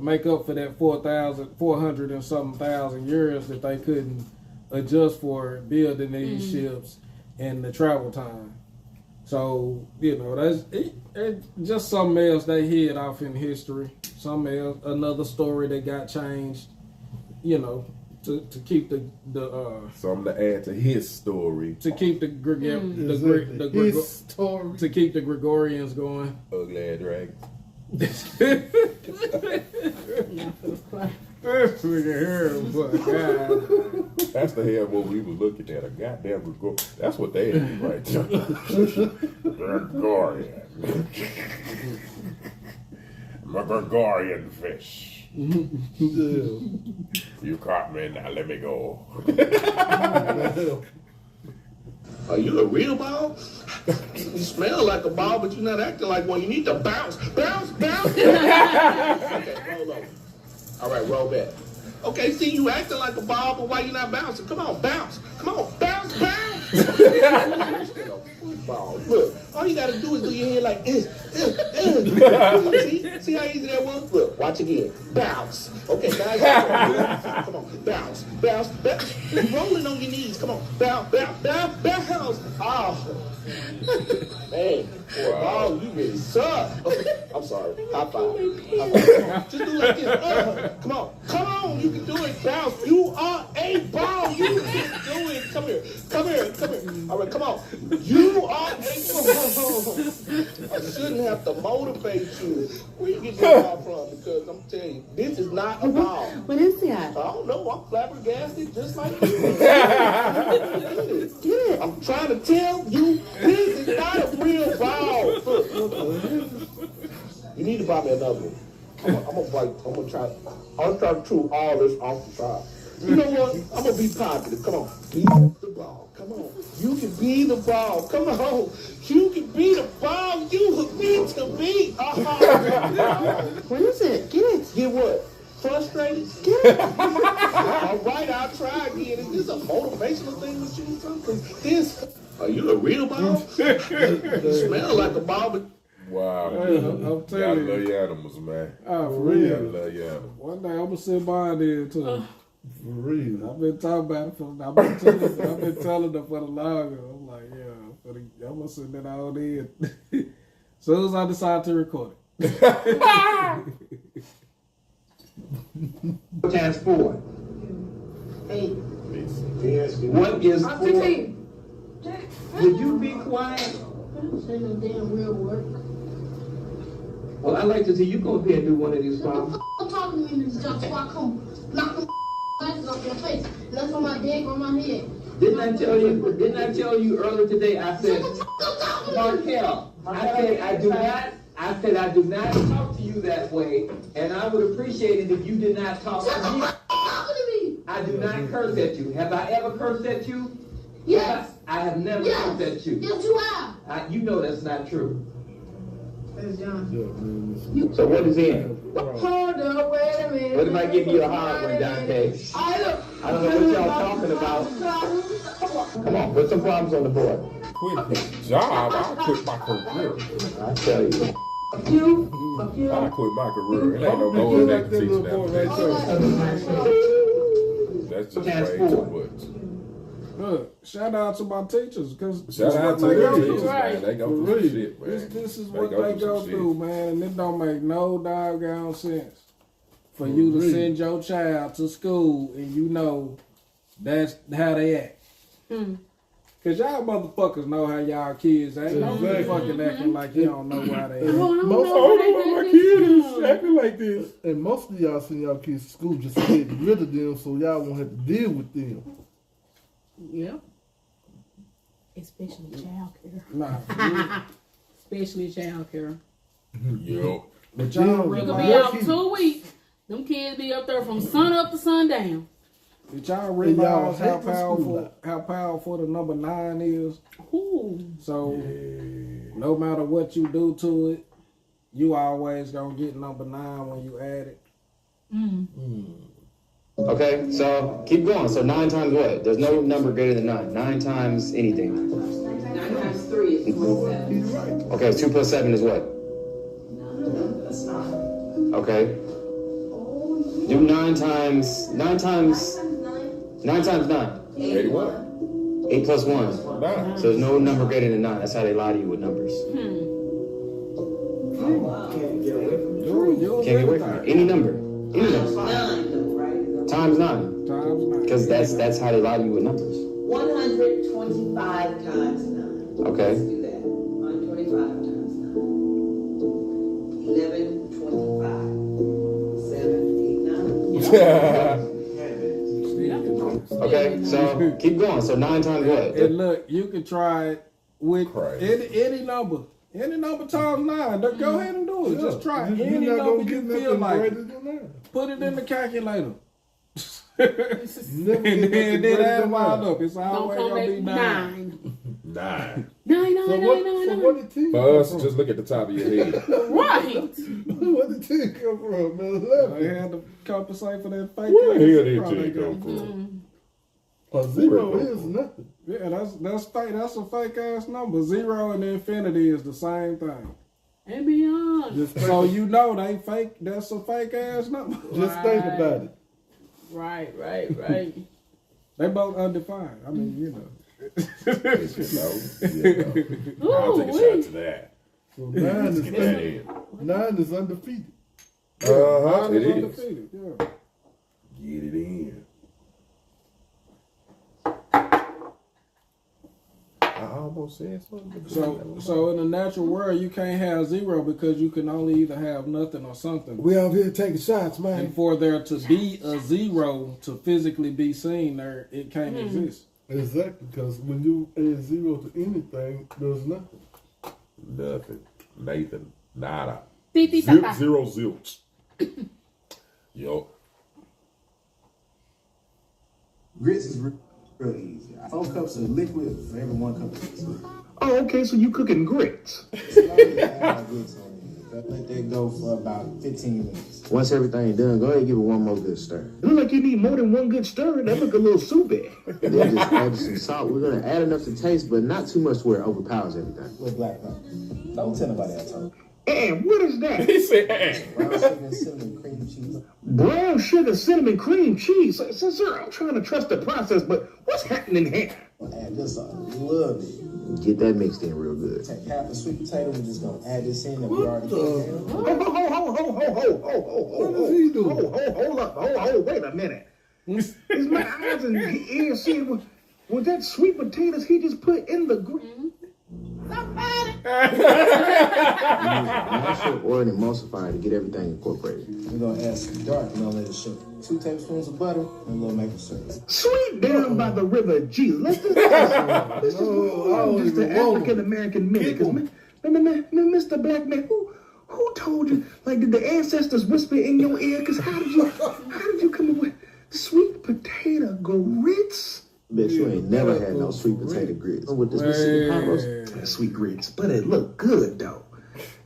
make up for that 400 and something thousand years that they couldn't adjust for building these ships and the travel time. So, that's it, just something else they hid off in history. Something else, another story that got changed, to keep the something to add to his story. To keep the Gregorians going. Ugly ass dragon. This nigga here, but God. That's the hell what we was looking at. A goddamn Gregorian. That's what they is right there. Gregorian. My Gregorian fish. You caught me, now let me go. Are you a real ball? You smell like a ball, but you're not acting like one. You need to bounce. Bounce, bounce. Okay, roll over. All right, roll back. Okay, see, you acting like a ball, but why you not bouncing? Come on, bounce. Come on, bounce, bounce. Ball. Look, all you gotta do is do your hand like this. See how easy that was? Look, watch again. Bounce. Okay, guys. Come on, bounce, bounce, bounce. Rolling on your knees. Come on, bounce, bounce, bounce, bounce. Oh, man, wow, you really suck. I'm sorry. High five. Just do like this. Come on, you can do it. Bounce. You are a ball. You can do it. Come here. All right, come on. You are a I shouldn't have to motivate you. Where you get your ball from? Because I'm telling you, this is not a ball. What is that? I don't know. I'm flabbergasted just like you. Get it. I'm trying to tell you, this is not a real ball. Look. You need to buy me another one. I'm gonna try to chew all this off the side. You know what? I'm gonna be positive. Come on. Be the ball. Come on. You can be the ball. Come on. You can be the ball. You need to be. What is it? Get it. Get what? Frustrated? Get it. All right, I'll try again. Is this a motivational thing with you or something? This. Are you a real ball? You smell like a ball, but. I'm Wow. telling you. I love your animals, man. For real. I love your animals. One day I'm gonna sit by there too. For real. I've been talking about it I've been telling them for the longest. I'm like, yeah, I'm gonna sit that all in. As soon as I decide to record it. Times 4. 8. What is 4? 15. Would you be quiet? I don't say no damn real work. Well, I'd like to see you go up here and do one of these problems. I'm talking to me in this job before I come knock them glasses off your face. And that's on my dick or my head. Didn't I tell you earlier today? I said, Markel, I said I do not talk to you that way, and I would appreciate it if you did not talk to me. I do not curse at you. Have I ever cursed at you? Yes. I have never cursed at you. Yes, you have. You know that's not true. So what is in? Hold up, wait a minute. What if I give you a hard one, Dante? I don't know what y'all talking about. Come on, put some problems on the board. Quit his job. I'll quit my career. I tell you. I'll quit my career. It ain't no going back to teaching that. That's just way too much. Look, shout out to my teachers because Shout out to their teachers, man. They go through shit, man. This is what they go through, man, and it don't make no doggone sense for you to send your child to school and you know that's how they act. Cause y'all motherfuckers know how y'all kids act. Don't be fucking acting like you don't know why they act. Most of my kids acting like this. And most of y'all send y'all kids to school just to get rid of them so y'all won't have to deal with them. Yep. Especially child care. Nah. Especially child care. Yo. But y'all You could be out 2 weeks. Them kids be up there from sun up to sundown. Did y'all realize how powerful the number 9 is? Ooh. So no matter what you do to it, you always gonna get number 9 when you add it. Okay, so keep going. So 9 times what? There's no number greater than 9. 9 times anything. 9 times 3 is 27. Okay, 2 plus 7 is what? That's 9. Okay. Do 9 times 9. 81. 8 plus 1. 9. So there's no number greater than 9. That's how they lie to you with numbers. Can't get away from it. Any number. Any number. Times 9. Because that's how they lie to you with numbers. 125 times 9. Okay. Let's do that. 125 times 9. 11, 25. 7, 8, 9. Okay, so keep going. So 9 times what? And look, you can try it with any number. Any number times 9. Go ahead and do it. Yeah. Just try You're any not number gonna you get feel nothing like. greater than that. Put it in the calculator. Never and get then nothing add greater wild than up. It's always Don't gonna come be back 9. 9. What did 10 For us, just look at the top of your head. Right. Where did 10 come from, man? They had to compensate for that fake. Where the hell did zero 10 they come got. from? A 0 is nothing. Yeah, that's fake. That's a fake ass number. 0 and infinity is the same thing. And beyond. So you know they fake. That's a fake ass number. Just think about it. Right. They both undefined. I mean, you know. I'll take a shot to that. So 9 is undefeated. It is. Undefeated. Yeah. Get it in. almost said something. So in the natural world, you can't have zero because you can only either have nothing or something. We out here taking shots, man. And for there to be a zero to physically be seen there, it can't exist. Exactly, because when you add zero to anything, there's nothing. Nothing. Nathan. Nada. Zip, zero, zilch. Yo. Grits is real easy. 4 cups of liquid for every 1 cup of liquid. Oh, okay, so you cooking grits. Let that go for about 15 minutes. Once everything done, go ahead and give it one more good stir. It look like you need more than one good stir. That look a little soupy. And then just add some salt. We're gonna add enough to taste, but not too much where it overpowers everything. With black pepper. Don't tell nobody I told you. And what is that? He said, brown sugar and cinnamon cream cheese. Brown sugar, cinnamon cream cheese. Sir, I'm trying to trust the process, but what's happening here? Add this on. Love it. Get that mixed in real good. Take half a sweet potato. We're just gonna add this in that we already got. What does he do? Hold up. Wait a minute. Is my eyes and ears seeing was that sweet potatoes he just put in the or an emulsifier to get everything incorporated. We're gonna add some dark melanated sugar, 2 tablespoons of butter, and a little maple syrup. Sweet down by the river Jesus. Let's do this. This is just the African American minute. Mr. Black Man, who told you? Like, did the ancestors whisper in your ear? Because how did you come up with sweet potato grits? Bet you ain't never had no sweet potato grits. With this Mississippi hot roast. Sweet grits, but it look good though.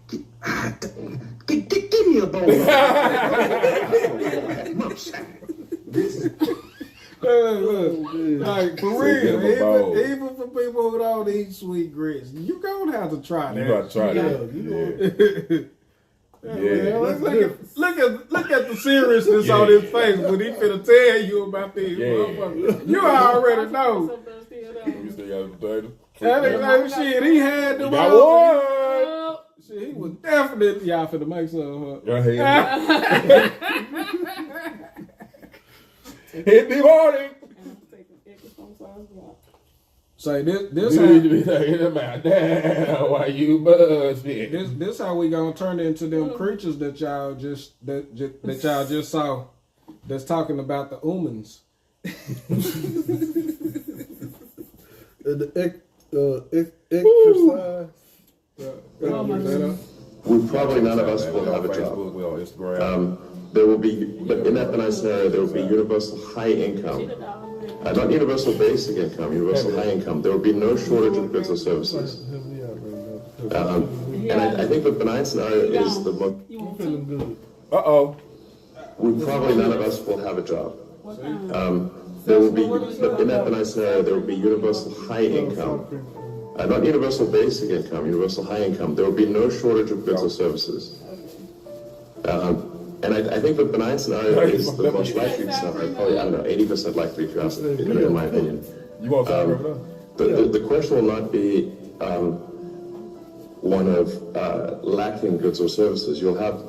Give me a bowl. Like for real, even for people who don't eat sweet grits, you gonna have to try that. You gotta try that. Yeah. Look at the seriousness on his face when he finna tell you about these motherfuckers. You already know. You still got the potato? Shit, he had the got one. Shit, he was definitely y'all finna make some. Hit me morning. Say this damn, why you buzzing? This how we gonna turn into them creatures that y'all just saw that's talking about the humans. Exercise. We probably none of us will have a job. There will be, but in that benign scenario, there will be universal high income. Not universal basic income, universal high income. There will be no shortage of goods or services. And I think the benign scenario is the most. We probably none of us will have a job. There will be, but in that benign scenario, there will be universal high income. Not universal basic income, universal high income. There will be no shortage of goods or services. And I think the benign scenario is the most likely scenario, probably, 80% likely to us, in my opinion. The question will not be one of lacking goods or services. You'll have,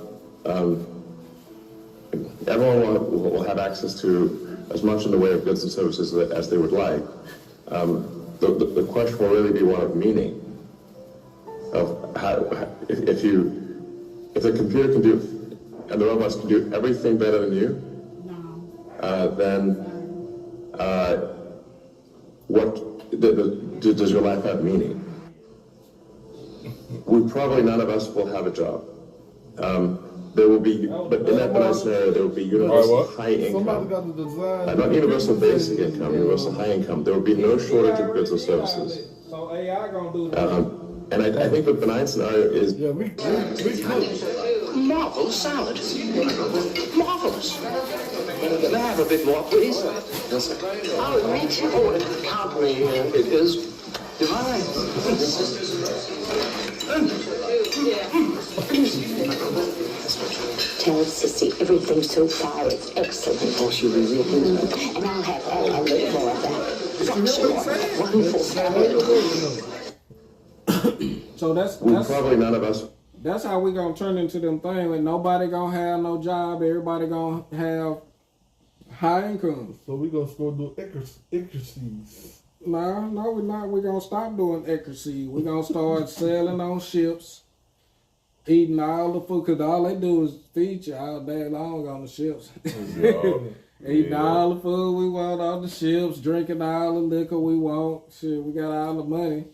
everyone will have access to as much in the way of goods and services as they would like. The question will really be one of meaning, of how, if the computer can do, and the robots can do everything better than you, then what does your life have meaning? Probably none of us will have a job. There will be, but in that benign scenario, there will be universal high income. Not universal basic income, universal high income. There will be no shortage of goods or services. So AI gonna do that. And I think the benign scenario is. Marvelous salad. Marvelous. Can I have a bit more, please? Yes, sir. Oh, me too. Oh, count me. It is divine. Tell Sissy everything so far is excellent. Oh, she'll be real pleased. And I'll have a little more of that wonderful salad. So that's probably none of us. That's how we gonna turn into them things. Like nobody gonna have no job. Everybody gonna have high income. So we gonna do exercises. No, we're not. We're gonna stop doing ecstasy. We're gonna start selling on ships, eating all the food, because all they do is feed you all day long on the ships. Eating all the food we want on the ships, drinking all the liquor we want. Shit, we got all the money.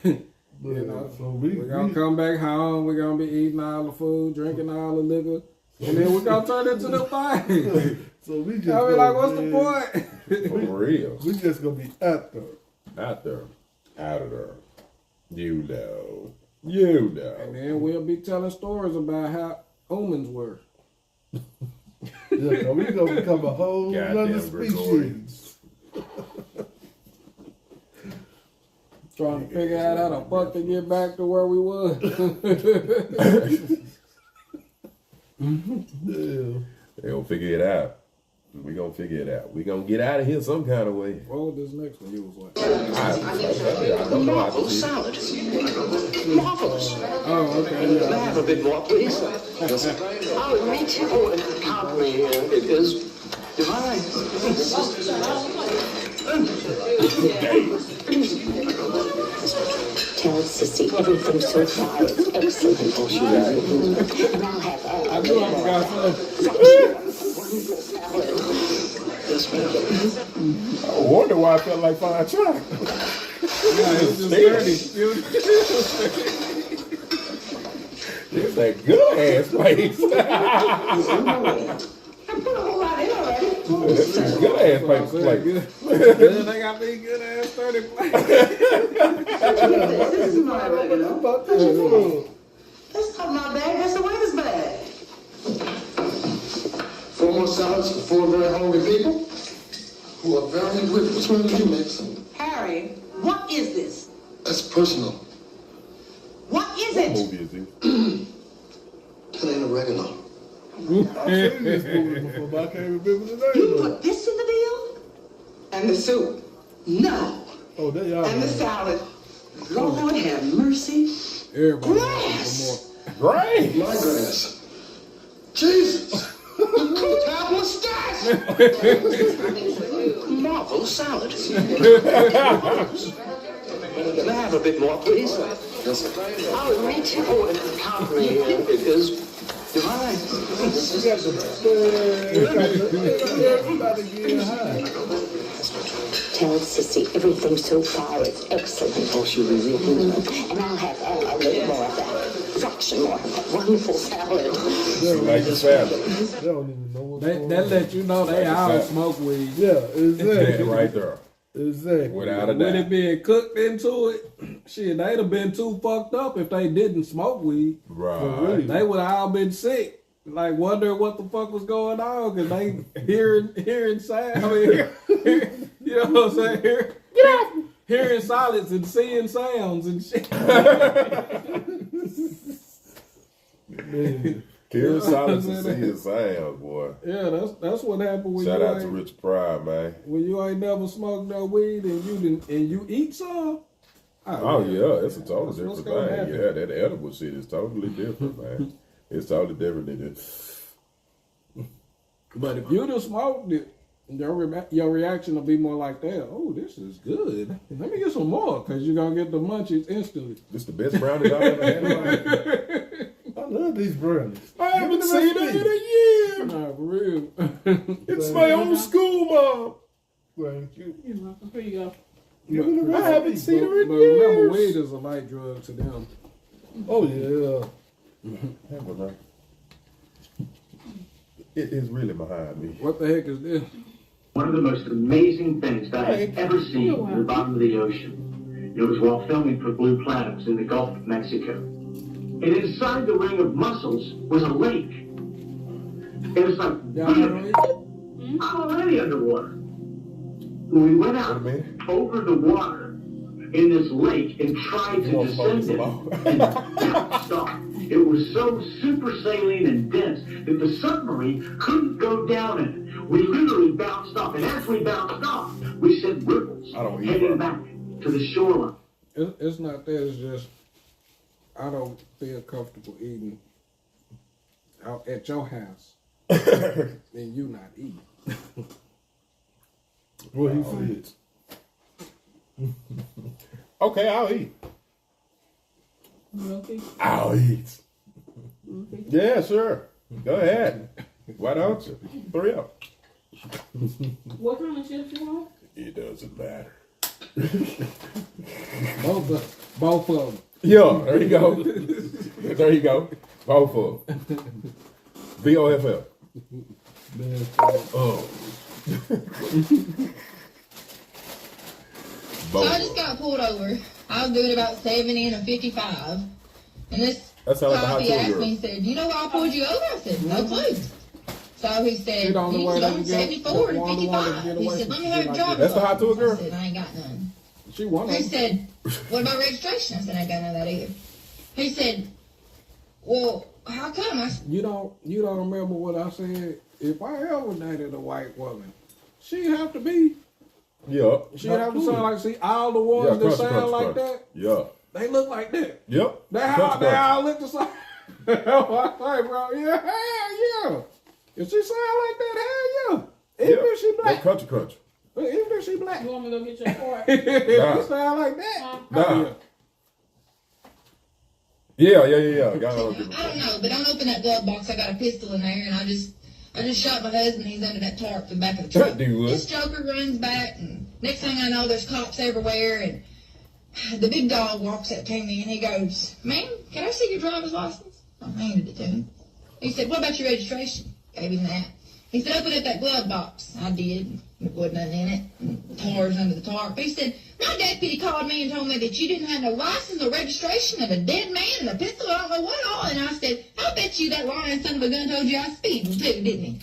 You know, so we're gonna come back home. We're gonna be eating all the food, drinking all the liquor, and then we're gonna turn into the thing. So we just like, what's the point? For real. We just gonna be out there. Out there. Out of there. You know. And then we'll be telling stories about how humans were. Yeah, we gonna become a whole other species. Trying to figure out how the fuck to get back to where we was. They gonna figure it out. We gonna figure it out. We gonna get out of here some kind of way. What was this next one? You was what? I don't know. Marvelous salad. Marvelous. Oh, okay. May I have a bit more, please? I'll meet you. Oh, and company here. It is divine. Tell Sissy everything so far is excellent. Oh, she got it. And I'll have all I knew I forgot Yes, ma'am. I wonder why I felt like fine chocolate. Yeah, it's just dirty. It's that good ass place. It's a good ass place. They got me good ass 30 plates. This is my regular. That's not my bag, that's the waiter's bag. 4 more salads for 4 very hungry people who are very rich. Which one did you mix? Harry, what is this? That's personal. What is it? Movie is it? It ain't oregano. I've seen this movie before, but I can't remember the name. You put this in the deal? And the soup? No. Oh, they are. And the salad? Lord have mercy. Grass! Grass! My grass. Jesus! That was stash! Marvelous salad. May I have a bit more, please? Yes, sir. I'll meet you. Oh, and company here. It is divine. Everybody getting high. Tell Sissy everything so far is excellent. Oh, she really is. And I'll have a little more of that. Fraction more of that wonderful salad. Like the salad. They don't even know what's going That on. let you know they all smoke weed. Yeah, exactly. Right there. Exactly. Without a With it doubt. being cooked into it, shit, they'd have been too fucked up if they didn't smoke weed. Right. They would have all been sick, like wondering what the fuck was going on, because they hearing sound. I mean, you know what I'm saying? Hearing silence and seeing sounds and shit. Hearing silence and seeing sounds, boy. Yeah, that's what happened when Shout you out to Rich Pride, man. when you ain't never smoked no weed and you eat some. Oh yeah, it's a totally What's different gonna thing. happen? Yeah, that edible shit is totally different, man. It's totally different than this. But if you'd have smoked it, your reaction will be more like that. Oh, this is good. Let me get some more, because you're going to get the munchies instantly. This the best brownies I've ever had in my life. I love these brownies. I haven't seen it in a year. Nah, for real. It's my old school, Mom. Thank you. You're welcome. Here you go. I haven't seen her in But remember, years. weed is a light drug to them. Oh, yeah. It is really behind me. What the heck is this? One of the most amazing things that I've ever seen at the bottom of the ocean. It was while filming for Blue Planets in the Gulf of Mexico. And inside the ring of mussels was a lake. It was like, I'm already underwater. We went out over the water in this lake and tried to descend it and bounced off. It was so super saline and dense that the submarine couldn't go down in it. We literally bounced off, and as we bounced off, we sent ripples heading back to the shoreline. It's not that, it's just I don't feel comfortable eating out at your house and you not eating. What he said. Okay, I'll eat. Okay. I'll eat. Okay. Yeah, sure. Go ahead. Why don't you? 3 up. What kind of chips you want? It doesn't matter. Both of them. Yeah, there you go. There you go. Both of them. BOFF. Oh. So I just got pulled over. I was doing about 70 and a 55. And this copy asked me, he said, you know why I pulled you over? I said, no clue. So he said, you going 74 and 55. He said, let me have your driver's That's the hot tour girl? I said, I ain't got none. She won He said, what about registration? I said, I ain't got none of that either. He said, well, how come? I said, You don't remember what I said? If I ever dated a white woman, she have to be. Yeah. She have to sound like, see, all the ones that sound like that, yeah, they look like that. Yep. They all look the same. Like, bro, yeah. If she sound like that, hell yeah. Even if she black. Country crunch. Even if she black. You want me to go get your card? If she sound like that. Nah. Yeah. I don't know, but don't open that glove box. I got a pistol in there, and I just shot my husband. He's under that tarp in the back of the truck. This joker runs back, and next thing I know, there's cops everywhere, and the big dog walks up to me, and he goes, "Ma'am, can I see your driver's license?" I handed it to him. He said, "What about your registration?" Gave him that. He said, "Open up that glove box." I did. There wasn't nothing in it. Tars under the tarp. He said, "My deputy called me and told me that you didn't have no license or registration and a dead man and a pistol, I don't know what all." And I said, "I bet you that lying son of a gun told you I was speeding too, didn't he?"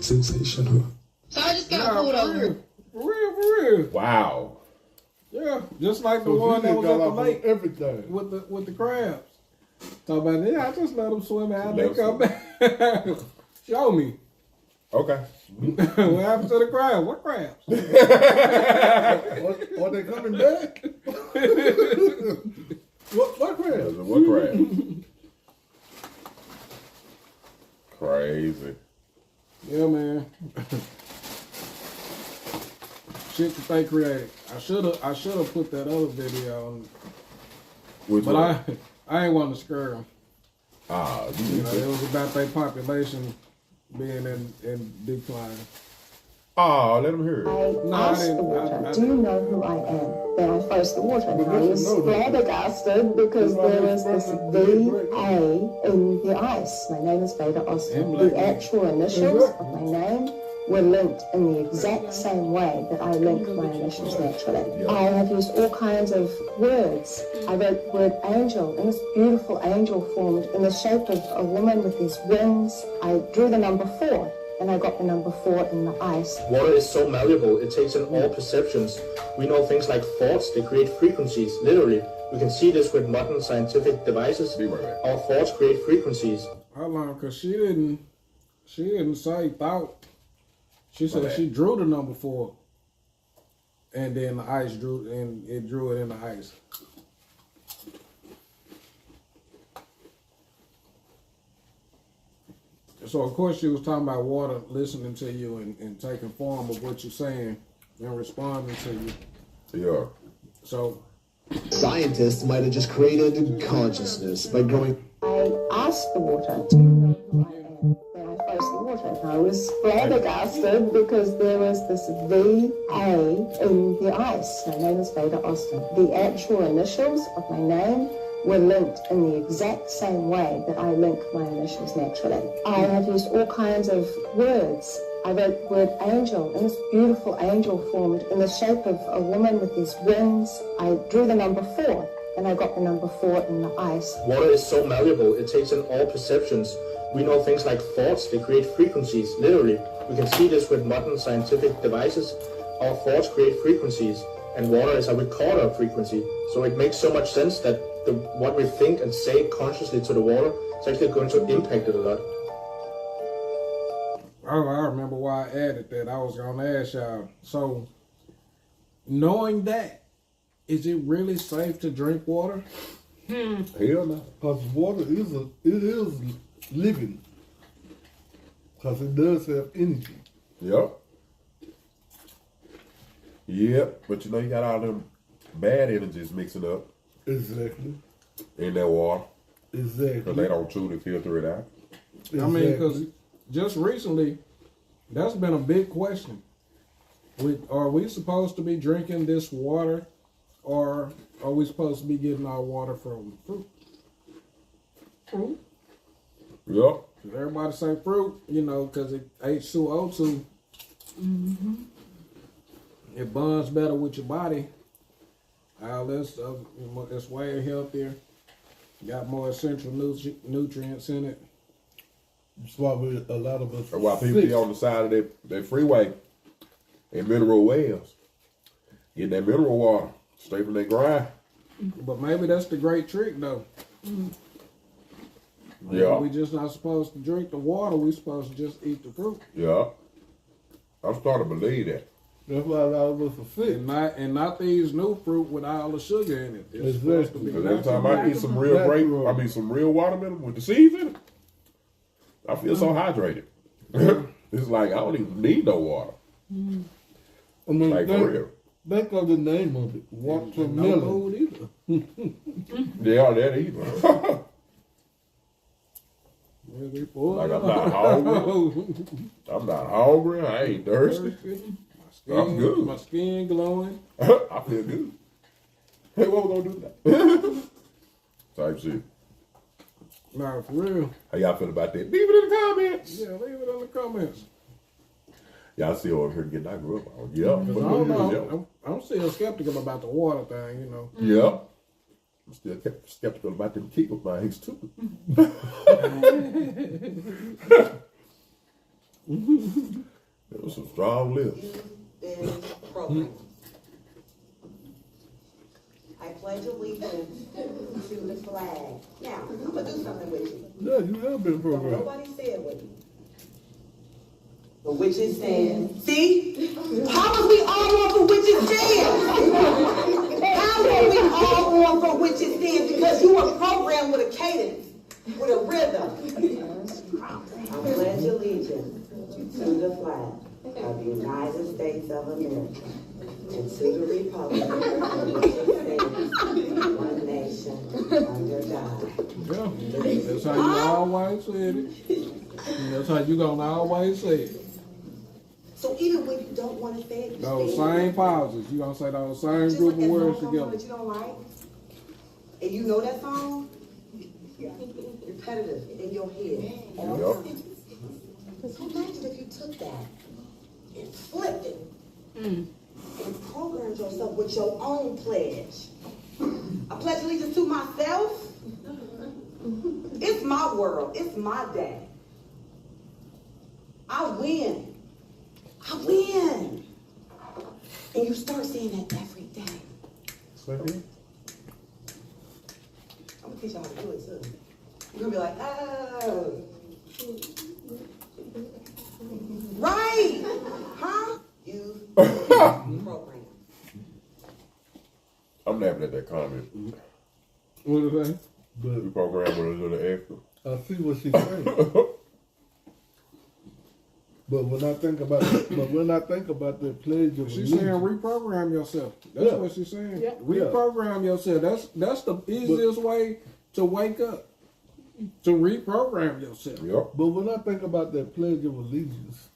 Sensational. So I just got pulled over. For real. Wow. Yeah, just like the one that was at the lake. Everything. With the crabs. Talk about it. I just let them swim out. They come back. Show me. Okay. What happened to the crabs? What crabs? Are they coming back? What crabs? What crabs? Crazy. Yeah, man. Shit that they created. I should have put that other video on. But I ain't want to scare them. You know, it was about their population being in decline. Let them hear it. I asked the water, do you know who I am? Then I faced the water and I was flabbergasted because there was this V-A in the ice. My name is Veda Austin. The actual initials of my name were linked in the exact same way that I link my initials naturally. I have used all kinds of words. I wrote the word angel, and this beautiful angel formed in the shape of a woman with these wings. I drew the number 4. And I got the number 4 in the ice. Water is so malleable, it takes in all perceptions. We know things like thoughts, they create frequencies, literally. We can see this with modern scientific devices. Our thoughts create frequencies. How long? Because she didn't say thought. She said she drew the number 4. And then the ice drew it in the ice. So, of course, she was talking about water listening to you and taking form of what you're saying and responding to you. Yeah. So, scientists might have just created consciousness by growing. I asked the water, do you know who I am? Then I faced the water and I was flabbergasted because there was this V-A in the ice. My name is Veda Austin. The actual initials of my name were linked in the exact same way that I link my initials naturally. I have used all kinds of words. I wrote the word angel, and this beautiful angel formed in the shape of a woman with these wings. I drew the number 4, and I got the number 4 in the ice. Water is so malleable, it takes in all perceptions. We know things like thoughts, they create frequencies, literally. We can see this with modern scientific devices. Our thoughts create frequencies, and water is a recorder of frequency. So it makes so much sense that what we think and say consciously to the water is actually going to impact it a lot. Oh, I remember why I added that. I was going to ask y'all. So, knowing that, is it really safe to drink water? Hell no. Because water is living. Because it does have energy. Yep. Yep. But you know, you got all them bad energies mixing up. Exactly. In that water. Exactly. Because they don't truly filter it out. I mean, because just recently, that's been a big question. Are we supposed to be drinking this water, or are we supposed to be getting our water from fruit? Fruit? Yep. Everybody say fruit, you know, because it H2O2. Mm-hmm. It bonds better with your body. All this stuff, it's way healthier. Got more essential nutrients in it. That's why a lot of us. That's why people be on the side of that freeway in mineral wells, getting that mineral water straight from their grind. But maybe that's the great trick, though. Yeah. We just not supposed to drink the water. We supposed to just eat the fruit. Yeah. I'm starting to believe that. That's why a lot of us are sick. And not these new fruit with all the sugar in it. It's supposed to be Because every time I eat some real grape, some real watermelon with the seeds in it, I feel so hydrated. It's like I don't even need no water. I mean, Like for real. Think of the name of it. Watermelon. No food either. Yeah, that either. Like I'm not hungry. I'm not hungry. I ain't thirsty. I'm good. My skin glowing. I feel good. Hey, what we gonna do that? Type shit. Nah, for real. How y'all feel about that? Leave it in the comments. Yeah, leave it in the comments. Y'all see over here getting that grew up on. Yeah. I don't know. I'm still skeptical about the water thing, you know. Yeah. I'm still skeptical about them kickle things too. There was some strong lips. Program. I pledge allegiance to the flag. Now, I'm gonna do something with you. Yeah, you have been programmed. Nobody said with you. The witches stand. See? How was we all on for witches stand? How were we all on for witches stand? Because you were programmed with a cadence, with a rhythm. I pledge allegiance to the flag of the United States of America and to the republic for which it stands, one nation, under God. Yeah, that's how you always said it. And that's how you gonna always say it. So even when you don't want to say it, you Those say it. same pauses. You gonna say those same Just group like of that words song together. that you don't like, and you know that song, repetitive in your head. So imagine if you took that and flipped it and programmed yourself with your own pledge. I pledge allegiance to myself. It's my world. It's my day. I win. I win. And you start saying that every day. I'm gonna teach y'all how to do it too. You're gonna be like, oh. Right. Huh? You program. I'm laughing at that comment. What is that? We program with a little extra. I see what she's saying. But when I think about the pledge of She's saying reprogram yourself. That's what she's saying. Yeah. Reprogram yourself. That's the easiest way to wake up. To reprogram yourself. Yep. But when I think about that pledge of allegiance,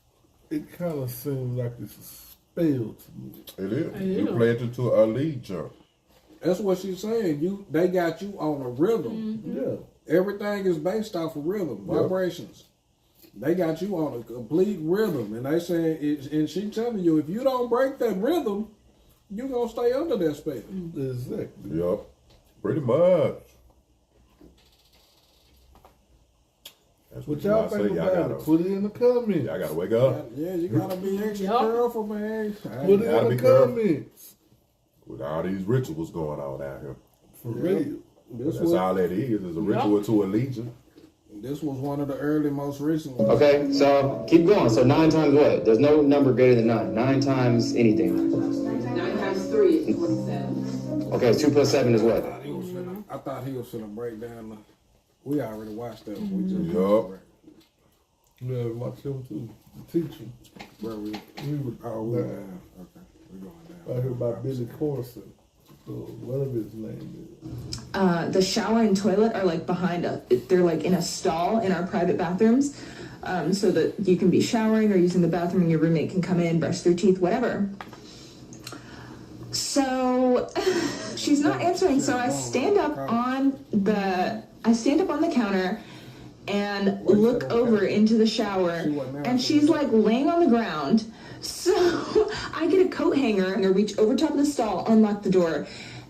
it kind of seems like it's a spell to me. It is. You pledge to allegiance. That's what she's saying. They got you on a rhythm. Yeah. Everything is based off of rhythm, vibrations. They got you on a complete rhythm, and they saying, and she telling you, if you don't break that rhythm, you gonna stay under that spell. Exactly. Yep. Pretty much. That's what y'all think about it. Put it in the comments. Y'all gotta wake up. Yeah, you gotta be extra careful, man. Put it in the comments. With all these rituals going on out here. For real. That's all that is a ritual to allegiance. This was one of the early, most recent ones. Okay, so keep going. So 9 times what? There's no number greater than 9. 9 times anything. 9 times 3 is 27. Okay, 2 plus 7 is what? I thought he was finna break down the. We already watched that. We just Yeah, watch him too. The teacher. Where we? Oh, we down. Okay, we're going down. I heard about Billy Corson. So whatever his name is. The shower and toilet are like behind they're like in a stall in our private bathrooms, so that you can be showering or using the bathroom and your roommate can come in, brush their teeth, whatever. So she's not answering, so I stand up on the counter and look over into the shower, and she's like laying on the ground. So I get a coat hanger and I reach over top of the stall, unlock the door,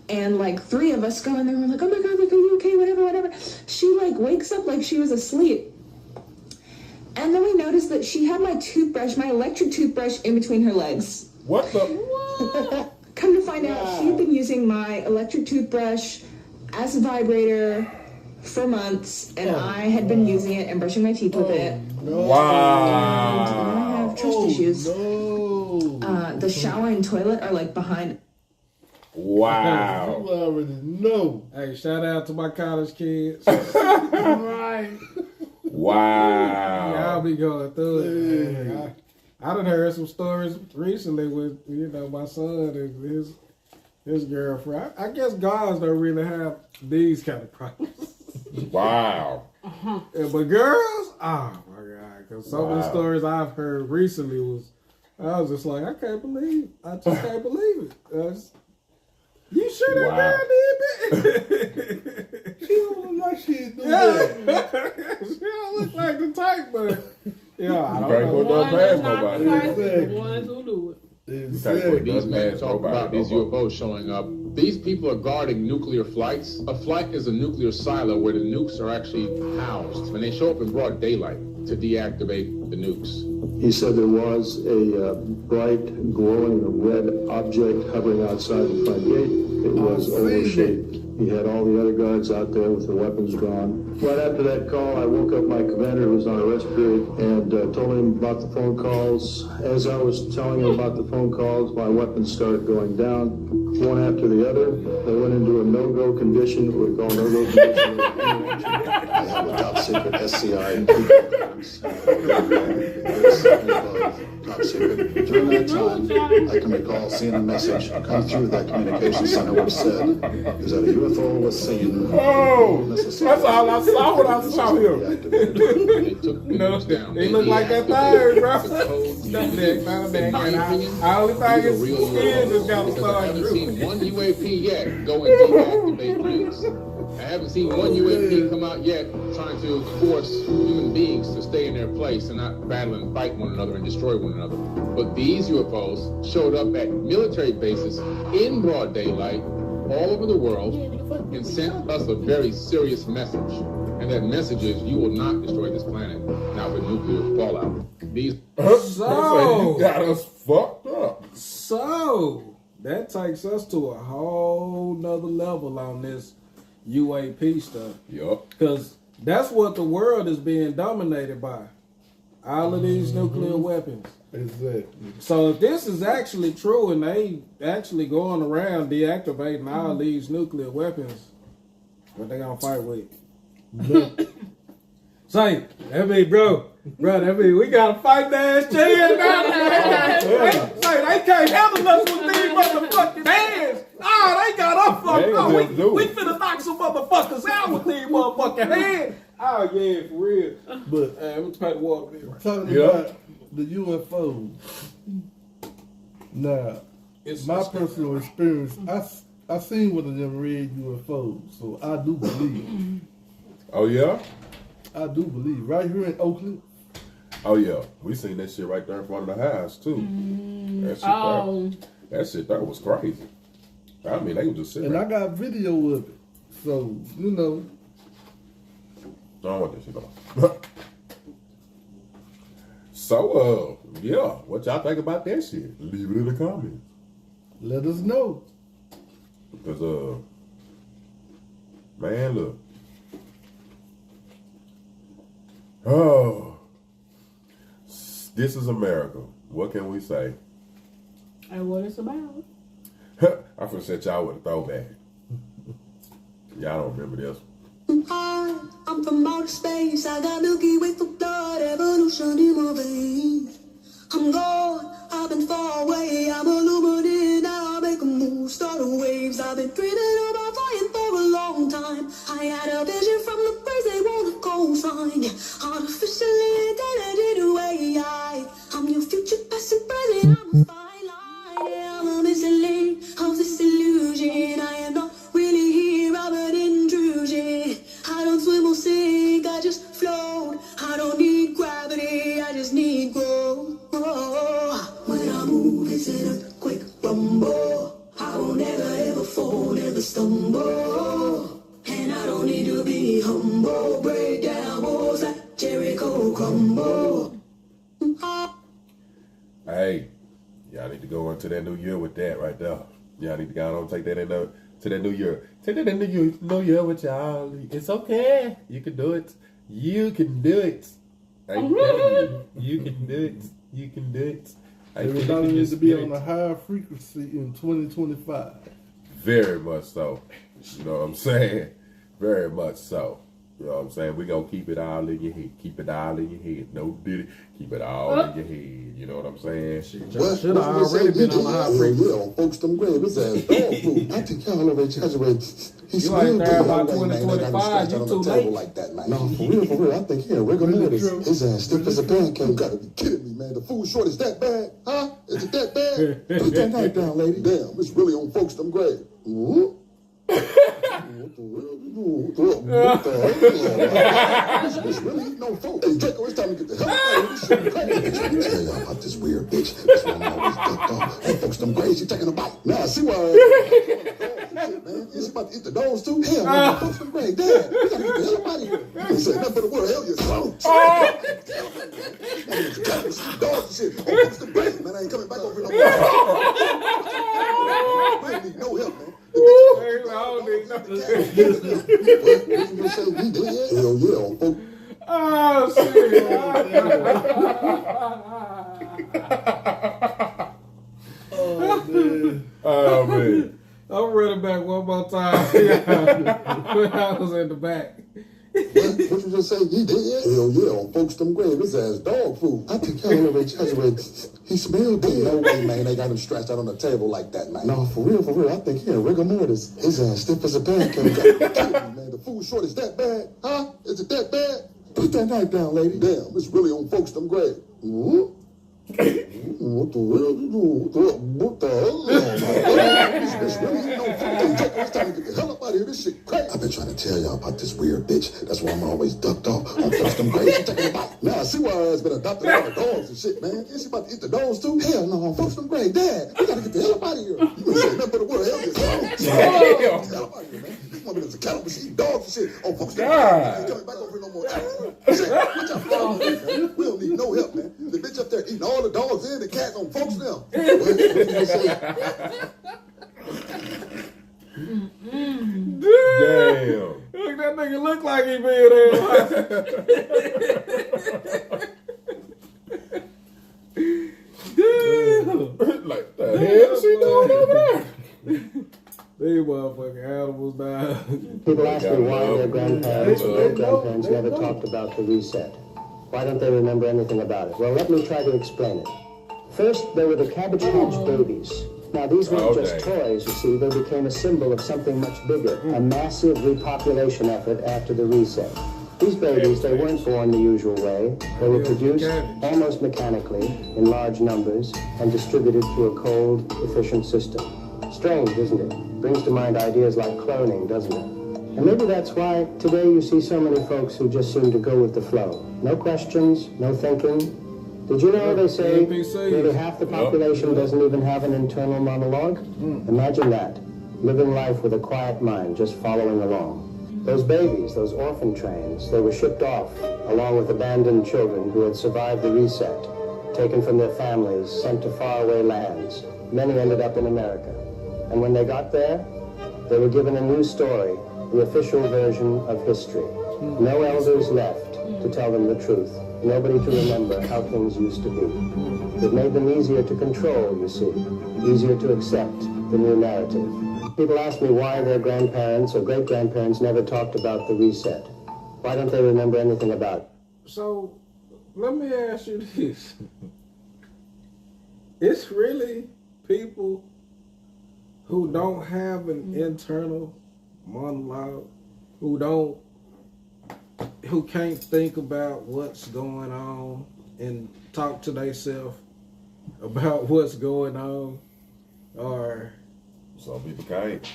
and like 3 of us go in there. We're like, oh my God, like, are you okay? Whatever. She like wakes up like she was asleep. And then we noticed that she had my toothbrush, my electric toothbrush, in between her legs. What the? Come to find out, she had been using my electric toothbrush as a vibrator for months, and I had been using it and brushing my teeth with it. Wow. And I have trust issues. The shower and toilet are like behind. Wow. You already know. Hey, shout out to my college kids. Right. Wow. Y'all be going through it. Man. I done heard some stories recently with, my son and his girlfriend. I guess guys don't really have these kind of problems. Wow. Yeah, but girls, oh my God. Because some of the stories I've heard recently I was just like, I just can't believe it. You sure that girl did that? She don't look like she doing that. She don't look like the type, but I don't know. Put no past nobody. The ones who do it. These men talk about these UFOs showing up. These people are guarding nuclear flights. A flight is a nuclear silo where the nukes are actually housed. And they show up in broad daylight to deactivate the nukes. He said there was a bright, glowing red object hovering outside the front gate. It was oval-shaped. He had all the other guards out there with their weapons drawn. Right after that call, I woke up my commander, who was on a rest period, and told him about the phone calls. As I was telling him about the phone calls, my weapons started going down, one after the other. They went into a no-go condition, what we call no-go condition. I have a top-secret SCI programs. Top secret. During that time, I can recall seeing a message come through that communication center which said, is that a UFO was seen. Oh, that's all I saw when I saw him. They look like that third, bro. I only think it's skin that's got to start. I haven't seen one UAP yet go and deactivate nukes. I haven't seen one UAP come out yet trying to force human beings to stay in their place and not battle and fight one another and destroy one another. But these UFOs showed up at military bases in broad daylight all over the world and sent us a very serious message. And that message is, you will not destroy this planet, not with nuclear fallout. These So you got us fucked up. So that takes us to a whole nother level on this UAP stuff. Yup. Because that's what the world is being dominated by. All of these nuclear weapons. Exactly. So if this is actually true and they actually going around deactivating all these nuclear weapons, what they gonna fight with? Say, that mean, bro, that mean we gotta fight the ass chance down there. They can't handle us with these motherfucking hands. Oh, they got us fucked up. We finna knock some motherfuckers out with these motherfucking hands. Oh yeah, for real. But I'm trying to walk there. Talking about the UFOs. Now, my personal experience, I seen one of them red UFOs, so I do believe. Oh yeah? I do believe. Right here in Oakland. Oh yeah. We seen that shit right there in front of the house too. That shit there was crazy. I mean, they were just sitting And there. I got video of it. So, you know. I don't want that shit on. So, yeah, what y'all think about that shit? Leave it in the comments. Let us know. Because, man, look. Oh, this is America. What can we say? And what it's about. I'm finna set y'all with a throwback. Y'all don't remember this. I'm from outer space. I got Milky Way for blood, evolution in my veins. I'm gone, I've been far away. I'm illuminated, now I make a move, start a waves. I've been dreaming about flying for a long time. I had a vision from the birds, they want a cosign. Artificially intelligent AI. I'm your future, past and present, I'm a fine line. Yeah, I'm a missing link of this illusion. I am not really here, I'm an intrusion. I don't swim or sink, I just float. I don't need gravity, I just need growth. When I move, it's an earthquake rumble. I will never ever fall, never stumble. And I don't need to be humble. Break down walls like Jericho crumble. Hey, y'all need to go into that new year with that right there. Y'all need to go on and take that into that new year. Take that into new year with y'all. It's okay. You can do it. You can do it. You can do it. You can do it. Everybody needs to be on a higher frequency in 2025. Very much so. You know what I'm saying? Very much so. You know what I'm saying? We're going to keep it all in your head. Keep it all in your head. No diddy. Keep it all in your head. You know what I'm saying? Should have already been on the high frequency. Yeah, folks, them grave. It's ass dog food. I think y'all already exaggerated. He's you ain't there about 2025. You too late. Like that, man. No, for real. I think he a rigor mortis. His ass stiff as a pancake. You gotta be kidding me, man. The food short is that bad? Huh? Is it that bad? Put that knife down, lady. Damn, it's really on folks, them grave. What the hell? It's really no folks. Hey, Draco, it's time to get the hell out of this shit. I'm trying to tell y'all about this weird bitch. That's why I'm always ducked off. Hey, folks, them graves, you taking a bite. Now, I see why. Man, is she about to eat the dogs too? Hell, man, folks, them graves. Damn, we gotta get the hell out of here. He said, nothing but the word, hell, you slow. Dogs and shit. Oh, folks, them graves, man, I ain't coming back over here no more. I ain't need no help, man. Hell yeah, folks. Oh, shit. Oh, man. I'm running back one more time. When I was in the back. What you just say? He did? Hell yeah, on folks them grave. His ass dog food. I think y'all already exaggerated. He smelled dead. No way, man. They got him stretched out on the table like that, man. No, for real. I think he a rigor mortis. His ass stiff as a pancake. Man, the food short is that bad? Huh? Is it that bad? Put that knife down, lady. Damn, it's really on folks them grave. What the hell? What the hell? It's really no fucking take. It's time to get the hell up out of here. This shit crazy. I've been trying to tell y'all about this weird bitch. That's why I'm always ducked off. I'm first them crazy taking a bite. Now I see why her ass been adopted all the dogs and shit, man. Is she about to eat the dogs too? Hell no, I'm first them crazy. Dad, we gotta get the hell up out of here. You ain't saying nothing but the word hell. Get the hell up out of here, man. This woman is a cattle, but she eat dogs and shit. Oh, folks, I ain't coming back over here no more. We don't need no help, man. The bitch up there eating all the dogs and the cats on folks now. Damn. Look, that nigga look like he been there. Damn. Like the hell she doing over there? These motherfucking animals now. People ask me why their grandparents and great-grandparents never talked about the reset. Why don't they remember anything about it? Well, let me try to explain it. First, there were the Cabbage Patch babies. Now, these weren't just toys, you see. They became a symbol of something much bigger, a massive repopulation effort after the reset. These babies, they weren't born the usual way. They were produced almost mechanically, in large numbers, and distributed through a cold, efficient system. Strange, isn't it? Brings to mind ideas like cloning, doesn't it? And maybe that's why today you see so many folks who just seem to go with the flow. No questions, no thinking. Did you know they say nearly half the population doesn't even have an internal monologue? Imagine that. Living life with a quiet mind, just following along. Those babies, those orphan trains, they were shipped off, along with abandoned children who had survived the reset, taken from their families, sent to faraway lands. Many ended up in America. And when they got there, they were given a new story, the official version of history. No elders left, to tell them the truth. Nobody to remember how things used to be. It made them easier to control, you see, easier to accept the new narrative. People ask me why their grandparents or great-grandparents never talked about the reset. Why don't they remember anything about it? So, let me ask you this. It's really people who don't have an internal monologue, who can't think about what's going on and talk to themselves about what's going on, or some people can't.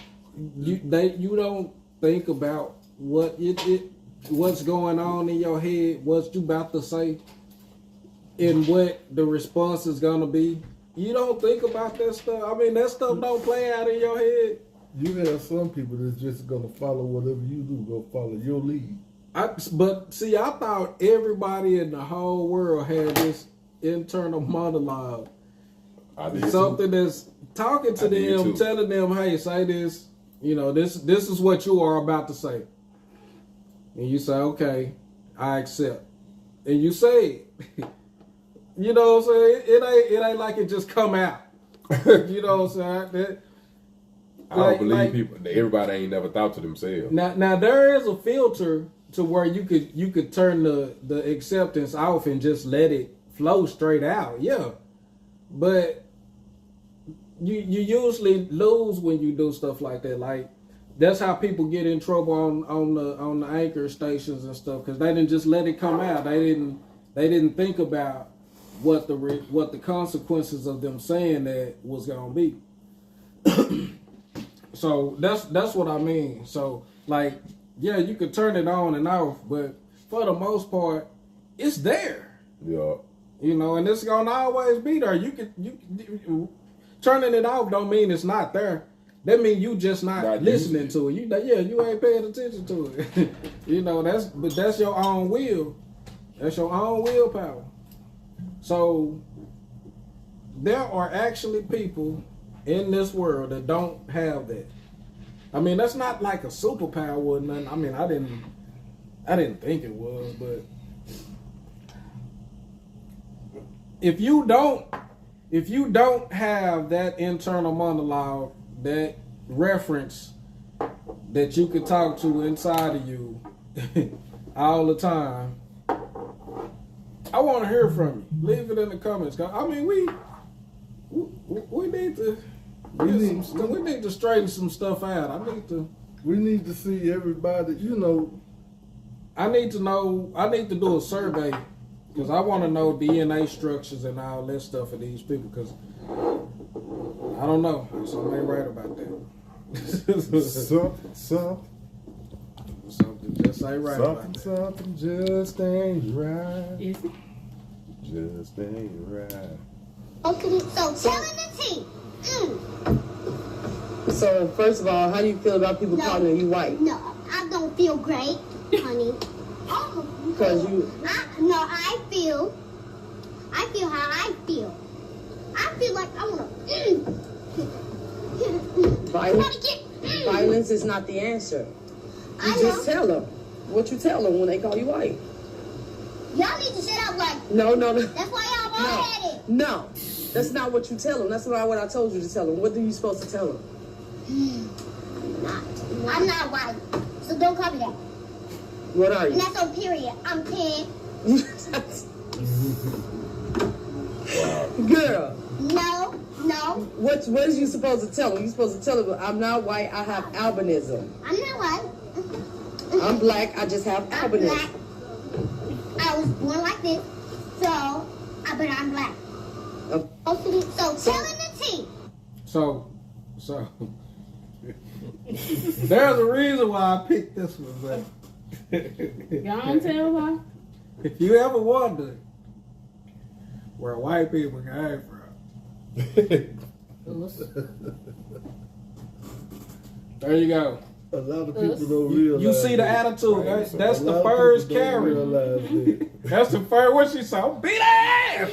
You don't think about what's going on in your head, what you about to say, and what the response is gonna be. You don't think about that stuff. I mean, that stuff don't play out in your head. You have some people that's just gonna follow whatever you do, go follow your lead. But see, I thought everybody in the whole world had this internal monologue. Something that's talking to them, telling them, hey, say this, this is what you are about to say. And you say, okay, I accept. And you say it. You know what I'm saying? It ain't like it just come out. You know what I'm saying? I don't believe people. Everybody ain't never thought to themselves. Now there is a filter to where you could turn the acceptance off and just let it flow straight out. Yeah, but you usually lose when you do stuff like that. Like that's how people get in trouble on the anchor stations and stuff, because they didn't just let it come out. They didn't think about what the consequences of them saying that was gonna be. So that's what I mean. So like, yeah, you could turn it on and off, but for the most part, it's there. Yeah. And it's gonna always be there. You turning it off don't mean it's not there. That means you just not listening to it. You ain't paying attention to it. That's your own will. That's your own willpower. So there are actually people in this world that don't have that. I mean, that's not like a superpower or nothing. I mean, I didn't think it was, but if you don't have that internal monologue, that reference that you could talk to inside of you all the time, I want to hear from you. Leave it in the comments. I mean, we need to we need to straighten some stuff out. We need to see everybody. I need to do a survey, because I want to know DNA structures and all that stuff of these people, because I don't know. Something ain't right about that. Something just ain't right about that. Something just ain't right. Is it? Just ain't right. Okay, so telling the tea. So, first of all, how do you feel about people calling you white? No, I don't feel great, honey. Because you... I feel how I feel. I feel like I want to... Violence is not the answer. You just tell them. What you tell them when they call you white. Y'all need to shut up like... No. That's why y'all bald-headed. No. That's not what you tell them. That's not what I told you to tell them. What are you supposed to tell them? I'm not white, so don't call me that. What are you? And that's on period. I'm 10. Girl. No. What is you supposed to tell them? You're supposed to tell them, I'm not white, I have albinism. I'm not white. I'm black, I just have albinism. Black. I was born like this, but I'm black. So telling the tea. So there's a reason why I picked this one. Y'all don't tell why? If you ever wondered where white people came from, there you go. A lot of people don't realize. You see the attitude. That's the first Karen. That's the first. What she said? Beat ass.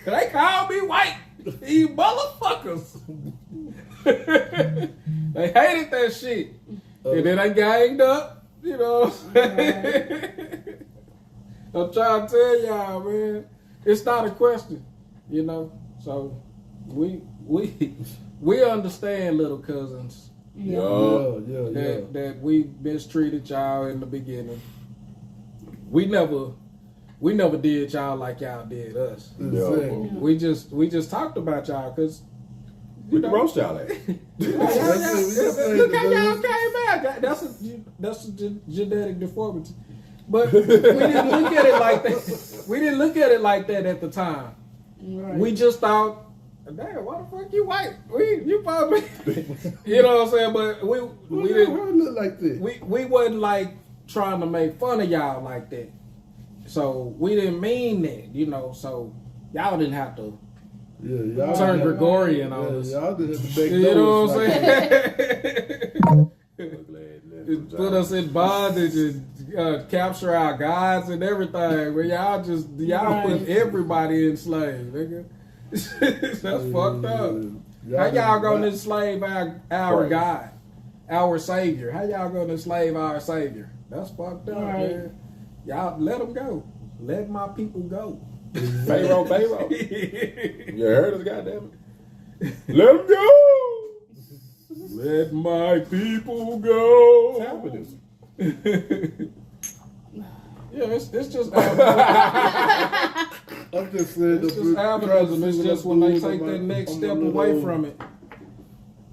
They call me white. These motherfuckers. They hated that shit. And then they ganged up. You know what I'm saying? I'm trying to tell y'all, man. It's not a question, you know. So we understand, little cousins. That we mistreated y'all in the beginning. We never did y'all like y'all did us. We just talked about y'all because we can roast y'all at. Look how y'all came back. That's a genetic deformity. But we didn't look at it like that. We didn't look at it like that at the time. Right. We just thought, damn, why the fuck you white? You probably, you know what I'm saying? But we didn't look like that. We wasn't like trying to make fun of y'all like that. So we didn't mean that, you know. So y'all didn't have to turn Gregorian on us. Y'all didn't have to beg you know what I'm like saying? Put us in bondage and capture our guys and everything. But y'all put everybody in slave, nigga. That's fucked up. How y'all gonna enslave our God, our Savior? How y'all gonna enslave our Savior? That's fucked up, man. Y'all let them go. Let my people go. Pharaoh. You heard us, goddamn it. Let them go. Let my people go. What's happening? Yeah, it's just I'm just saying it's just Africanism. It's just when they take that next step away from it.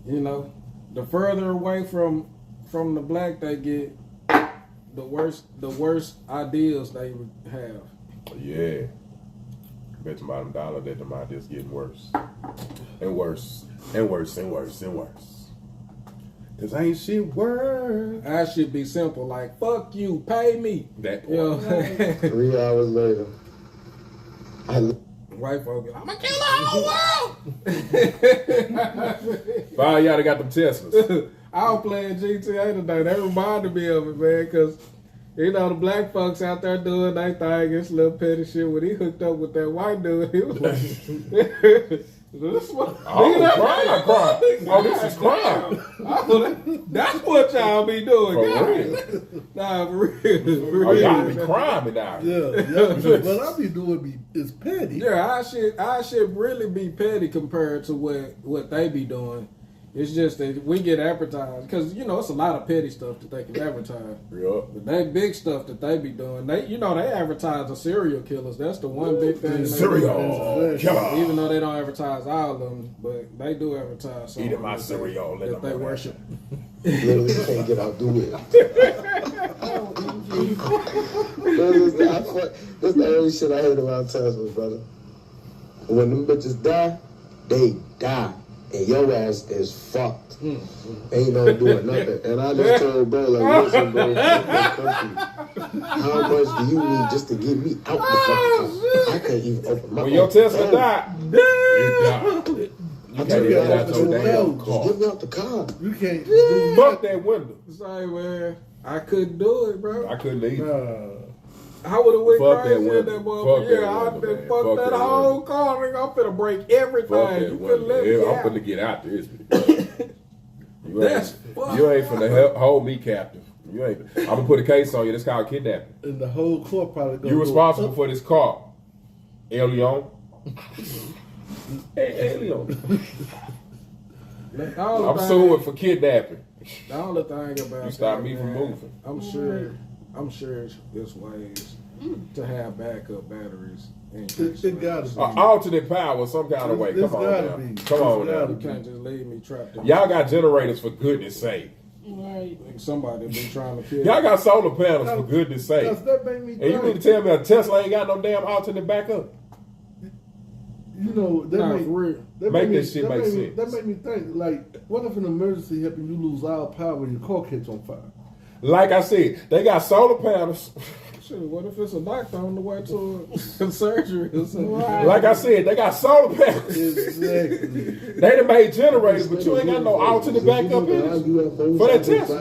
You know, the further away from the black they get, the worse ideas they have. Yeah. Bet you bottom dollar that them ideas getting worse. And worse. And worse and worse and worse. Cause ain't shit worse. That should be simple, like fuck you, pay me. That point. You know? 3 hours later. White folk, I'm gonna kill the whole world. Fire y'all that got them Teslas. I was playing GTA today. That reminded me of it, man, because you know the black folks out there doing their thing. It's little petty shit. When he hooked up with that white dude, he was like, "This one, crime. Oh, this is crime. That's what y'all be doing, For God. real. Nah, for real. Oh, y'all be criming out here. Yeah. What I be doing is petty. Yeah, I should really be petty compared to what they be doing. It's just that we get advertised because you know it's a lot of petty stuff that they can advertise. Yeah. But that big stuff that they be doing, they advertise the serial killers. That's the one big thing. Serial killer. Even though they don't advertise all of them, but they do advertise. Eating my cereal that they worship. Literally can't get out the way. That's the only shit I hate about Tesla, brother. When them bitches die, they die. And your ass is fucked. Ain't no doing nothing. And I just told bro, like, listen, bro, how much do you need just to get me out the fucking car? I can't even open my When your Tesla died, you can't get out your damn car. Just get me out the car. You can't fuck that window. Say, man, I couldn't do it, bro. I couldn't either. I would have went Fuck crazy that in window. that motherfucker. Yeah, I'd been fucked that whole car. Nigga, I'm finna break everything. You couldn't let me I'm out. finna get out this bitch. You ain't finna hold me captive. You ain't. I'm gonna put a case on you. That's called kidnapping. And the whole court probably goes. You responsible for this car, Alien. Hey, Alien. I'm suing for kidnapping. The only thing about you stop me from moving. I'm sure it's ways to have backup batteries. It gotta be. Alternate power, some kind of way. Come on now. Come on now. You can't just leave me trapped. Y'all got generators for goodness sake. Right. Somebody been trying to kill. Y'all got solar panels for goodness sake. That made me and you mean to tell me a Tesla ain't got no damn alternate backup? You know, that make this shit make sense. That made me think, like, what if an emergency happened, you lose all power and your car catch on fire? Like I said, they got solar panels. Shit, what if it's a doctor on the way to a surgery or something? Like I said, they got solar panels. Exactly. They done made generators, but you ain't got no alternate backup in it for that Tesla.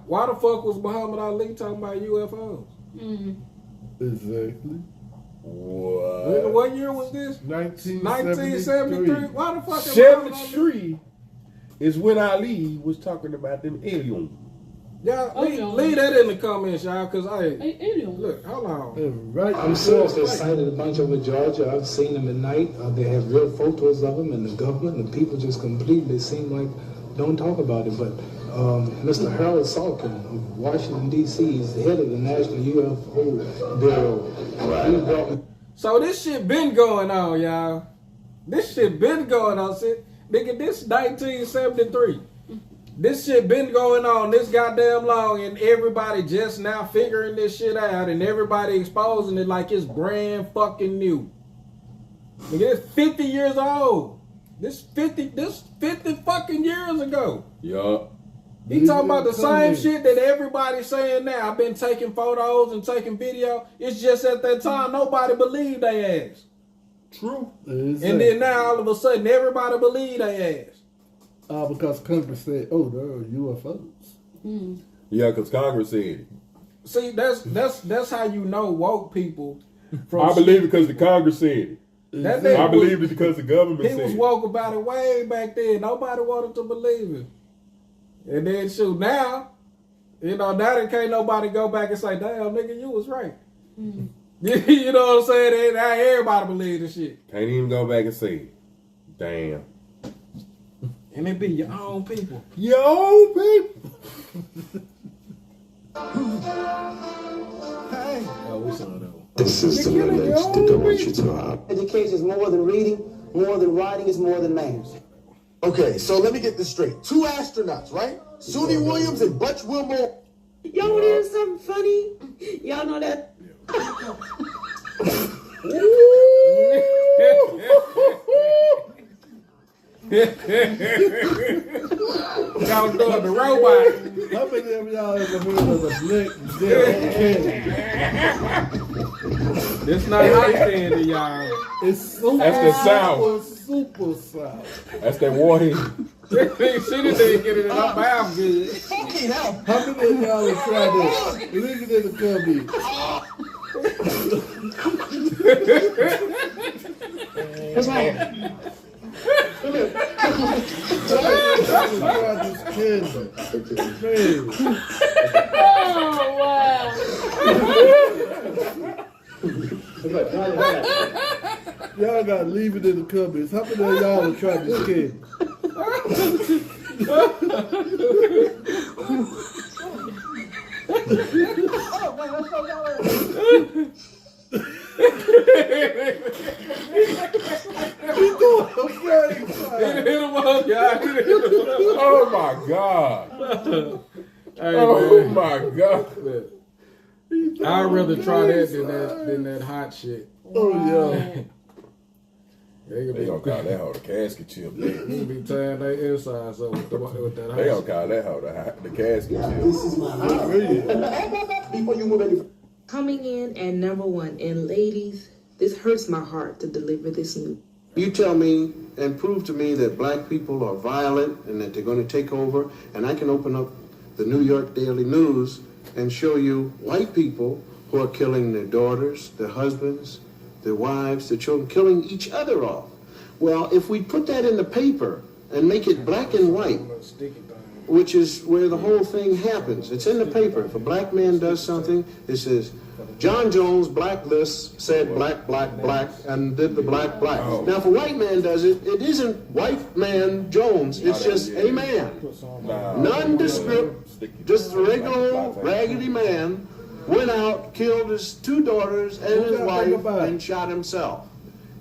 Why the fuck was Muhammad Ali talking about UFOs? Exactly. What? What year was this? 1973. Why the fuck? 73 is when Ali was talking about them aliens. Y'all, leave that in the comments, y'all, because look, hold on. Right. I'm seriously cited a bunch over Georgia. I've seen them at night. They have real photos of them, and the government and the people just completely seem like don't talk about it. But Mr. Harold Salkin of Washington, D.C. is the head of the National UFO Bureau. He brought me. So this shit been going on, y'all. This shit been going on. Nigga, this 1973. This shit been going on this goddamn long, and everybody just now figuring this shit out, and everybody exposing it like it's brand fucking new. Nigga, it's 50 years old. This 50 fucking years ago. Yup. He talking about the same shit that everybody's saying now. I've been taking photos and taking video. It's just at that time nobody believed they ass. True. And then now all of a sudden everybody believed they ass. Because Congress said, "Oh, there are UFOs." Yeah, because Congress said it. See, that's how you know woke people. I believe it because the Congress said it. I believe it because the government said it. He was woke about it way back then. Nobody wanted to believe it. And then shoot, now that can't nobody go back and say, "Damn, nigga, you was right." You know what I'm saying? Now everybody believe this shit. Can't even go back and say it. Damn. And it be your own people. Your own people. This is the knowledge that I want you to have. Education is more than reading, more than writing, is more than math. Okay, so let me get this straight. 2 astronauts, right? Suni Williams and Butch Wilmore. Y'all want to hear something funny? Y'all know that? Y'all doing the robot. How many of y'all ever heard of a black candy? It's not high candy, y'all. It's super That's the sound. Super sound. That's that water. She didn't get it in her mouth good. Fucking hell. How many of y'all have tried that? Leave it in the comments. What's wrong? Oh, wow. Y'all gotta leave it in the comments. How many of y'all have tried this candy? Oh my God. Hey, oh man. my God. I'd rather try that than that hot shit. Oh yeah. They gonna call that hoe the casket chip. They be tying their insides up with that hot They gonna shit. call that hoe the casket chip. This is my before you move any. Coming in at #1, and ladies, this hurts my heart to deliver this news. You tell me and prove to me that black people are violent and that they're going to take over, and I can open up the New York Daily News and show you white people who are killing their daughters, their husbands, their wives, their children, killing each other off. Well, if we put that in the paper and make it black and white, which is where the whole thing happens. It's in the paper. If a black man does something, it says, John Jones, blacklist, said black, black, black, and did the black, black. Now, if a white man does it, it isn't white man Jones. It's just a man. Nondescript, just a regular old raggedy man went out, killed his 2 daughters and his wife, and shot himself.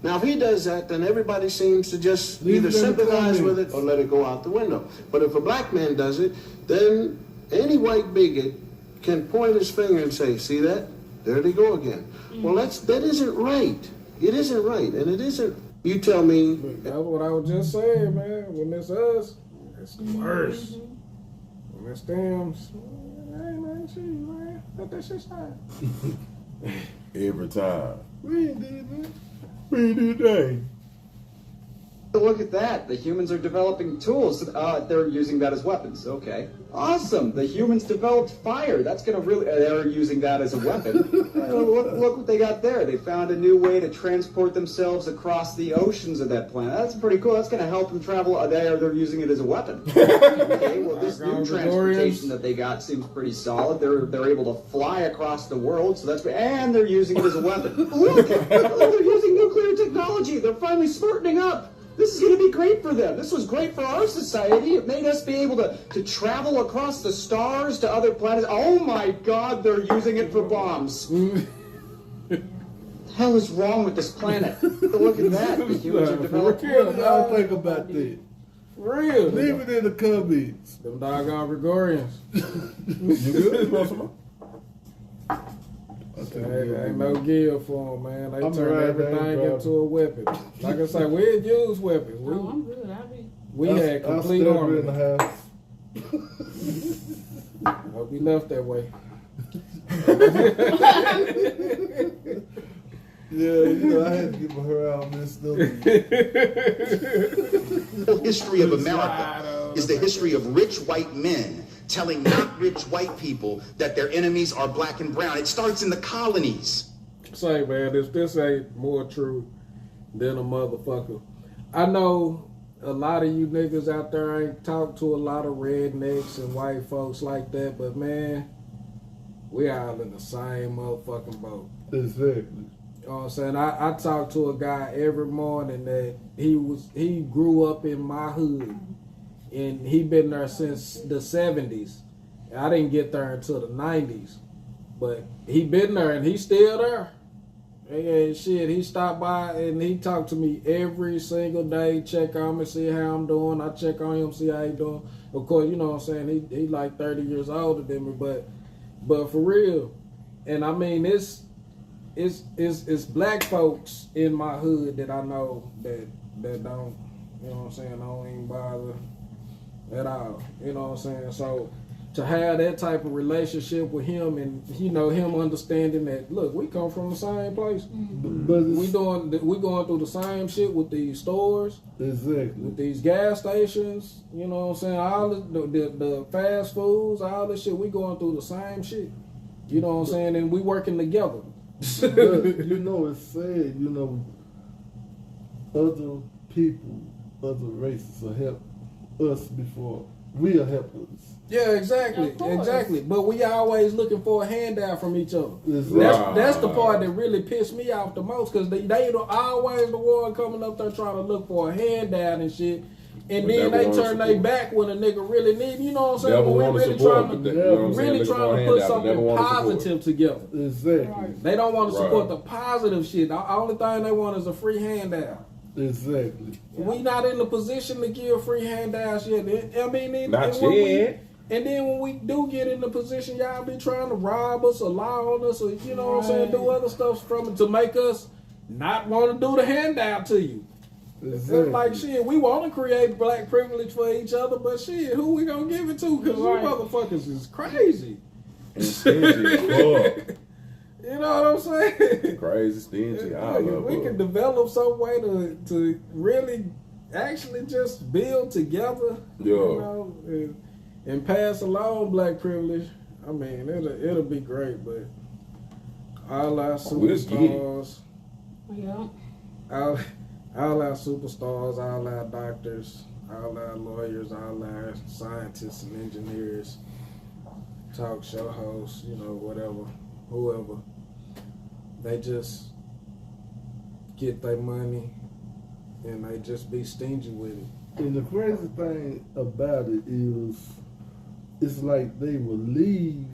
Now, if he does that, then everybody seems to just either sympathize with it or let it go out the window. But if a black man does it, then any white bigot can point his finger and say, see that? There they go again. Well, that isn't right. It isn't right, and it isn't. You tell me. That's what I was just saying, man. When it's us, it's worse. When it's them, hey, man, shit, man. Let that shit slide. Every time. We ain't did that. We did that. Look at that. The humans are developing tools. They're using that as weapons. Okay. Awesome. The humans developed fire. That's going to really... they're using that as a weapon. Look what they got there. They found a new way to transport themselves across the oceans of that planet. That's pretty cool. That's going to help them travel. They're using it as a weapon. Okay, well, this new transportation that they got seems pretty solid. They're able to fly across the world, so that's... And they're using it as a weapon. Look, they're using nuclear technology. They're finally smartening up. This is going to be great for them. This was great for our society. It made us be able to travel across the stars to other planets. Oh my God, they're using it for bombs. The hell is wrong with this planet? Look at that. The humans are developing. What do y'all think about that? Real. Leave it in the comments. Them doggone Gregorians. You good? Ain't no give for them, man. They turn everything into a weapon. Like I said, we didn't use weapons. I'm good. We had complete armor. In the house. Hope we left that way. Yeah, I had to get my hair out messed up. The history of America is the history of rich white men telling not rich white people that their enemies are black and brown. It starts in the colonies. Say, man, if this ain't more true than a motherfucker. I know a lot of you niggas out there ain't talked to a lot of rednecks and white folks like that, but man, we all in the same motherfucking boat. Exactly. You know what I'm saying? I talk to a guy every morning that he grew up in my hood. And he been there since the 70s. I didn't get there until the 90s. But he been there and he's still there. And shit, he stopped by and he talked to me every single day, check on me, see how I'm doing. I check on him, see how he doing. Of course, you know what I'm saying, he like 30 years older than me, but for real. And I mean, it's black folks in my hood that I know that don't, you know what I'm saying, don't even bother at all. You know what I'm saying? So to have that type of relationship with him and, you know, him understanding that, look, we come from the same place. Mm-hmm. We going through the same shit with these stores. Exactly. With these gas stations. You know what I'm saying? All the fast foods, all this shit, we going through the same shit. You know what I'm saying? And we working together. But, you know, it's sad, you know, other people, other races will help us before we'll help us. Yeah, exactly. But we always looking for a handout from each other. Exactly. That's the part that really pissed me off the most, because they always the one coming up there trying to look for a handout and shit. And then they turn their back when a nigga really need, you know what I'm saying? We're really trying to put something positive together. Exactly. They don't want to support the positive shit. The only thing they want is a free handout. Exactly. We not in the position to give free handouts yet. I mean, not yet. And then when we do get in the position, y'all be trying to rob us or lie on us or, you know what I'm saying, do other stuff from it to make us not want to do the handout to you. Exactly. It's like, shit, we want to create black privilege for each other, but shit, who we gonna give it to? Because you motherfuckers is crazy. You know what I'm saying? Crazy, stingy. We can develop some way to really actually just build together, you know, and pass along black privilege. I mean, it'll be great, but all our superstars, all our superstars, all our doctors, all our lawyers, all our scientists and engineers, talk show hosts, you know, whatever, whoever, they just get their money and they just be stingy with it. And the crazy thing about it is, it's like they will leave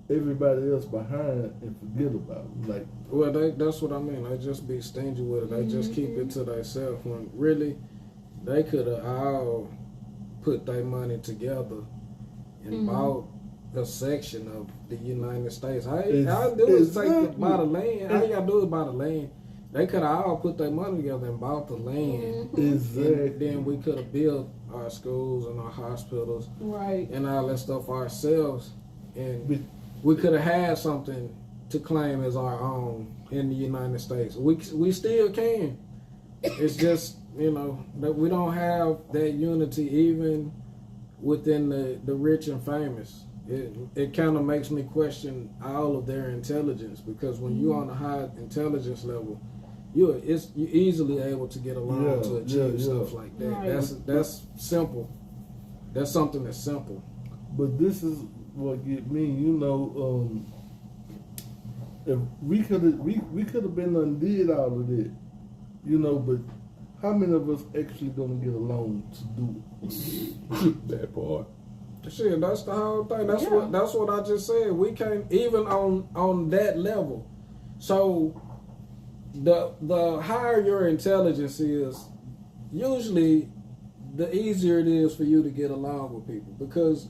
everybody else behind and forget about it. Like, well, that's what I mean. They just be stingy with it. They just keep it to themselves when really they could have all put their money together and bought a section of the United States. All you gotta do is buy the land. All you gotta do is buy the land. They could have all put their money together and bought the land. Exactly. And then we could have built our schools and our hospitals, and all that stuff ourselves. And we could have had something to claim as our own in the United States. We still can. It's just you know, that we don't have that unity even within the rich and famous. It kind of makes me question all of their intelligence, because when you're on a high intelligence level, you're easily able to get along to achieve stuff like that. Right. That's simple. That's something that's simple. But this is what get me, you know. If we could have been undid all of that, you know. But how many of us actually gonna get along to do it? That part. Shit, that's the whole thing. That's what I just said. We can't even on that level. So the higher your intelligence is, usually the easier it is for you to get along with people, because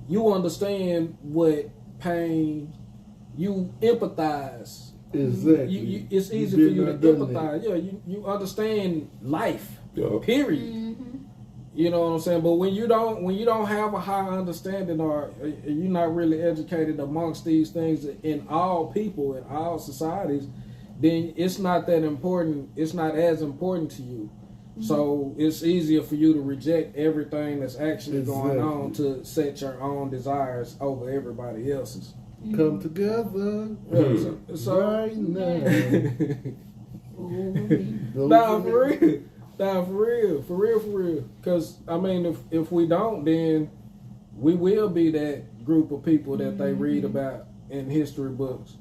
you understand what pain, you empathize. Exactly. It's easy for you to empathize. Yeah, you understand life. Period. Mm-hmm. You know what I'm saying? But when you don't have a high understanding, or you're not really educated amongst these things in all people, in all societies, then it's not that important. It's not as important to you. Mm-hmm. So it's easier for you to reject everything that's actually going on to set your own desires over everybody else's. Come together right now. Nah, for real. Because, I mean, if we don't, then we will be that group of people that they read about in history books.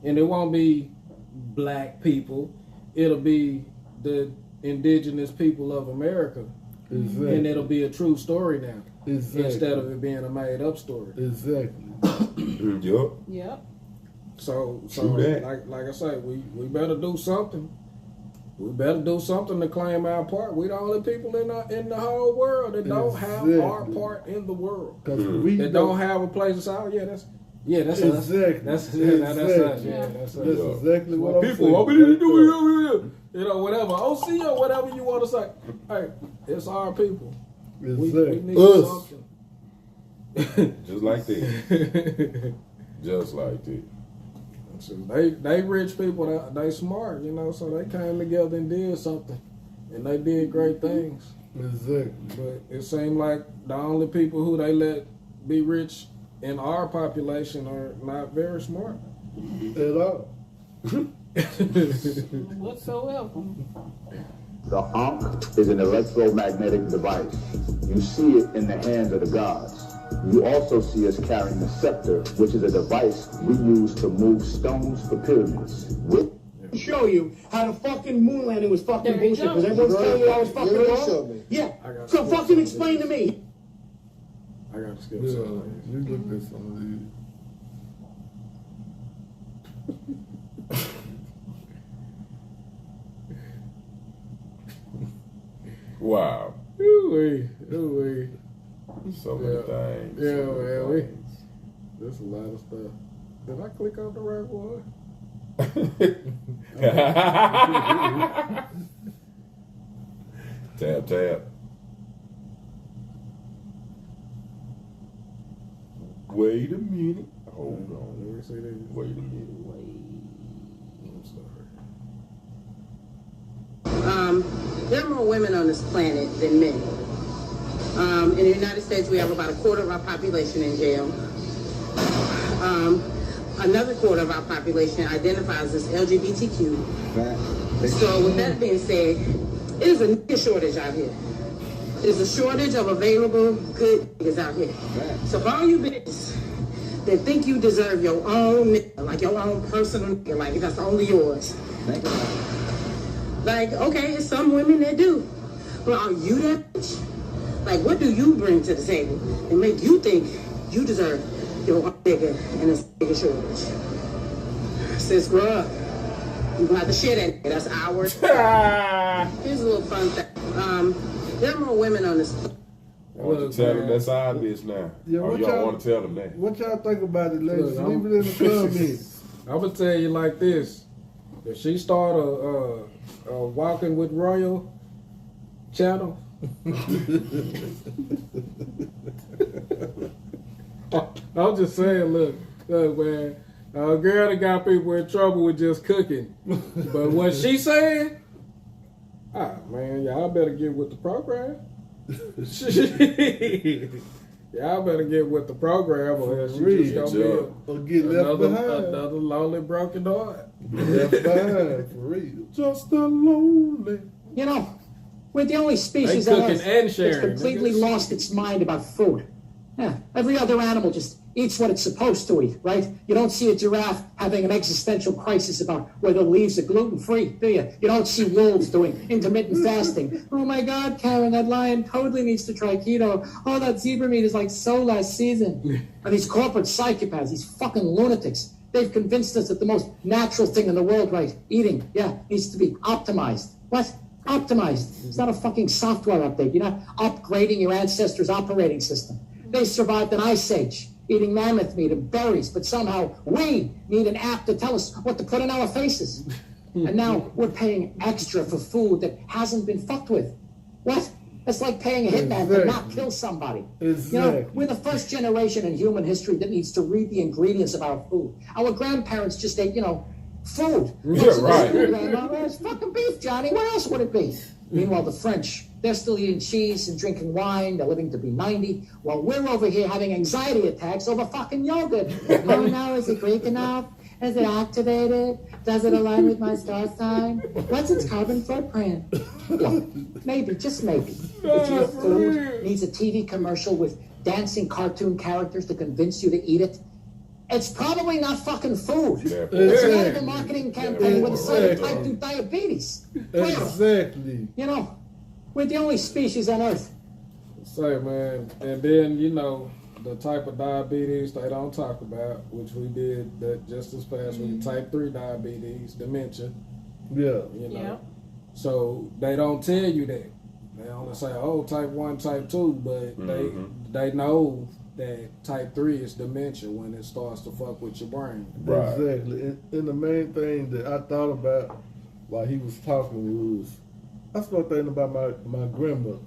And it won't be black people. It'll be the indigenous people of America. Exactly. And it'll be a true story now. Exactly. Instead of it being a made-up story. Exactly. Yep. So like I say, we better do something. We better do something to claim our part. We the only people in the whole world that don't have our part in the world. That don't have a place to say, oh that's us. That's us. Yeah, that's exactly what people want me to do. You know, whatever. OC or whatever you want to say. Hey, it's our people. We need something. Just like that. Just like that. So they rich people, they smart, you know, so they came together and did something. And they did great things. Exactly. But it seemed like the only people who they let be rich in our population are not very smart. At all. Whatsoever. The Ankh is an electromagnetic device. You see it in the hands of the gods. You also see us carrying the scepter, which is a device we use to move stones for pyramids. Show you how the fucking moon landing was fucking bullshit, because everyone's telling you I was fucking wrong. Yeah, so fucking explain to me. I got to skip some. You looked at some of these. Wow. Ooh-wee. So many things. Yeah, man. There's a lot of stuff. Did I click on the right one? Tap. Wait a minute. Hold on. Let me see this. Wait a minute. I'm sorry. There are more women on this planet than men. In the United States, we have about a quarter of our population in jail. Another quarter of our population identifies as LGBTQ. So with that being said, it is a nigga shortage out here. There's a shortage of available good niggas out here. So for all you bitches that think you deserve your own nigga, like your own personal nigga, like that's only yours. Like, okay, it's some women that do. But are you that bitch? Like, what do you bring to the table and make you think you deserve your own nigga and a nigga shortage? Sis, grow up. You gonna have to share that nigga. That's ours. Here's a little fun thing. There are more women on this. I want to tell them that's our bitch now. Yeah, or y'all want to tell them that? What y'all think about it, ladies? Leave it in the comments. I'm gonna tell you like this: if she start a Walking with Royal channel, I'm just saying, look, man, a girl that got people in trouble with just cooking, but what she saying, Ah, man, y'all better get with the program. Y'all better get with the program, or else you just gonna be another lonely, broken heart. Left behind, for real. Just a lonely. You know, we're the only species on Earth that's completely lost its mind about food. Yeah, every other animal just eats what it's supposed to eat, right? You don't see a giraffe having an existential crisis about whether leaves are gluten-free, do you? You don't see wolves doing intermittent fasting. Oh my God, Karen, that lion totally needs to try keto. Oh, that zebra meat is like so last season. And these corporate psychopaths, these fucking lunatics, they've convinced us that the most natural thing in the world, right, eating, needs to be optimized. What? Optimized. It's not a fucking software update. You're not upgrading your ancestors' operating system. They survived an ice age, eating mammoth meat and berries, but somehow we need an app to tell us what to put in our faces. And now we're paying extra for food that hasn't been fucked with. What? It's like paying a hitman to not kill somebody. Exactly. You know, we're the first generation in human history that needs to read the ingredients of our food. Our grandparents just ate, food. Yeah, right. It's fucking beef, Johnny. What else would it be? Meanwhile, the French, they're still eating cheese and drinking wine. They're living to be 90, while we're over here having anxiety attacks over fucking yogurt. Oh, no, is it Greek enough? Is it activated? Does it align with my star sign? What's its carbon footprint? Look, maybe, just maybe, if your food needs a TV commercial with dancing cartoon characters to convince you to eat it, it's probably not fucking food. It's not a marketing campaign with a side of type 2 diabetes. Exactly. You know, we're the only species on Earth. Say, man, and then, the type of diabetes they don't talk about, which we did that just this past week, type 3 diabetes, dementia. Yeah. So they don't tell you that. They only say, type 1, type 2, but they know that type 3 is dementia when it starts to fuck with your brain. Right. Exactly. And the main thing that I thought about while he was talking was, I started thinking about my grandmother.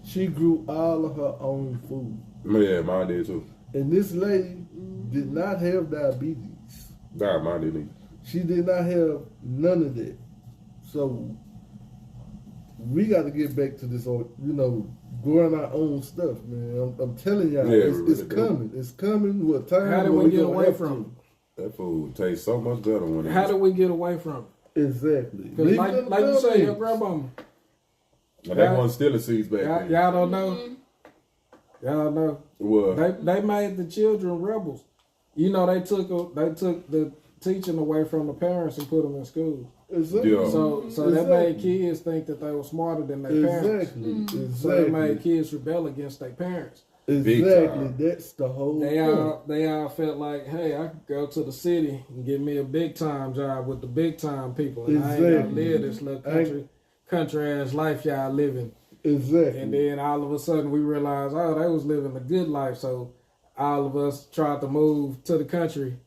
She grew all of her own food. Yeah, mine did too. And this lady did not have diabetes. Nah, mine didn't. She did not have none of that. So we got to get back to this, growing our own stuff, man. I'm telling y'all, it's coming. It's coming. What time? How do we get away from it? That food tastes so much better when How do we get away from it? Exactly. Because like you say, your grandmama. And that one still seeds back then. Y'all don't know. Y'all know. What? They made the children rebels. They took the teaching away from the parents and put them in school. Exactly. Yeah. So that made kids think that they were smarter than their parents. Exactly. So that made kids rebel against their parents. Exactly. That's the whole thing. They all felt like, hey, I could go to the city and get me a big time job with the big time people, and I ain't gotta live this little country ass life y'all living. Exactly. And then all of a sudden we realized, they was living a good life, so all of us tried to move to the country.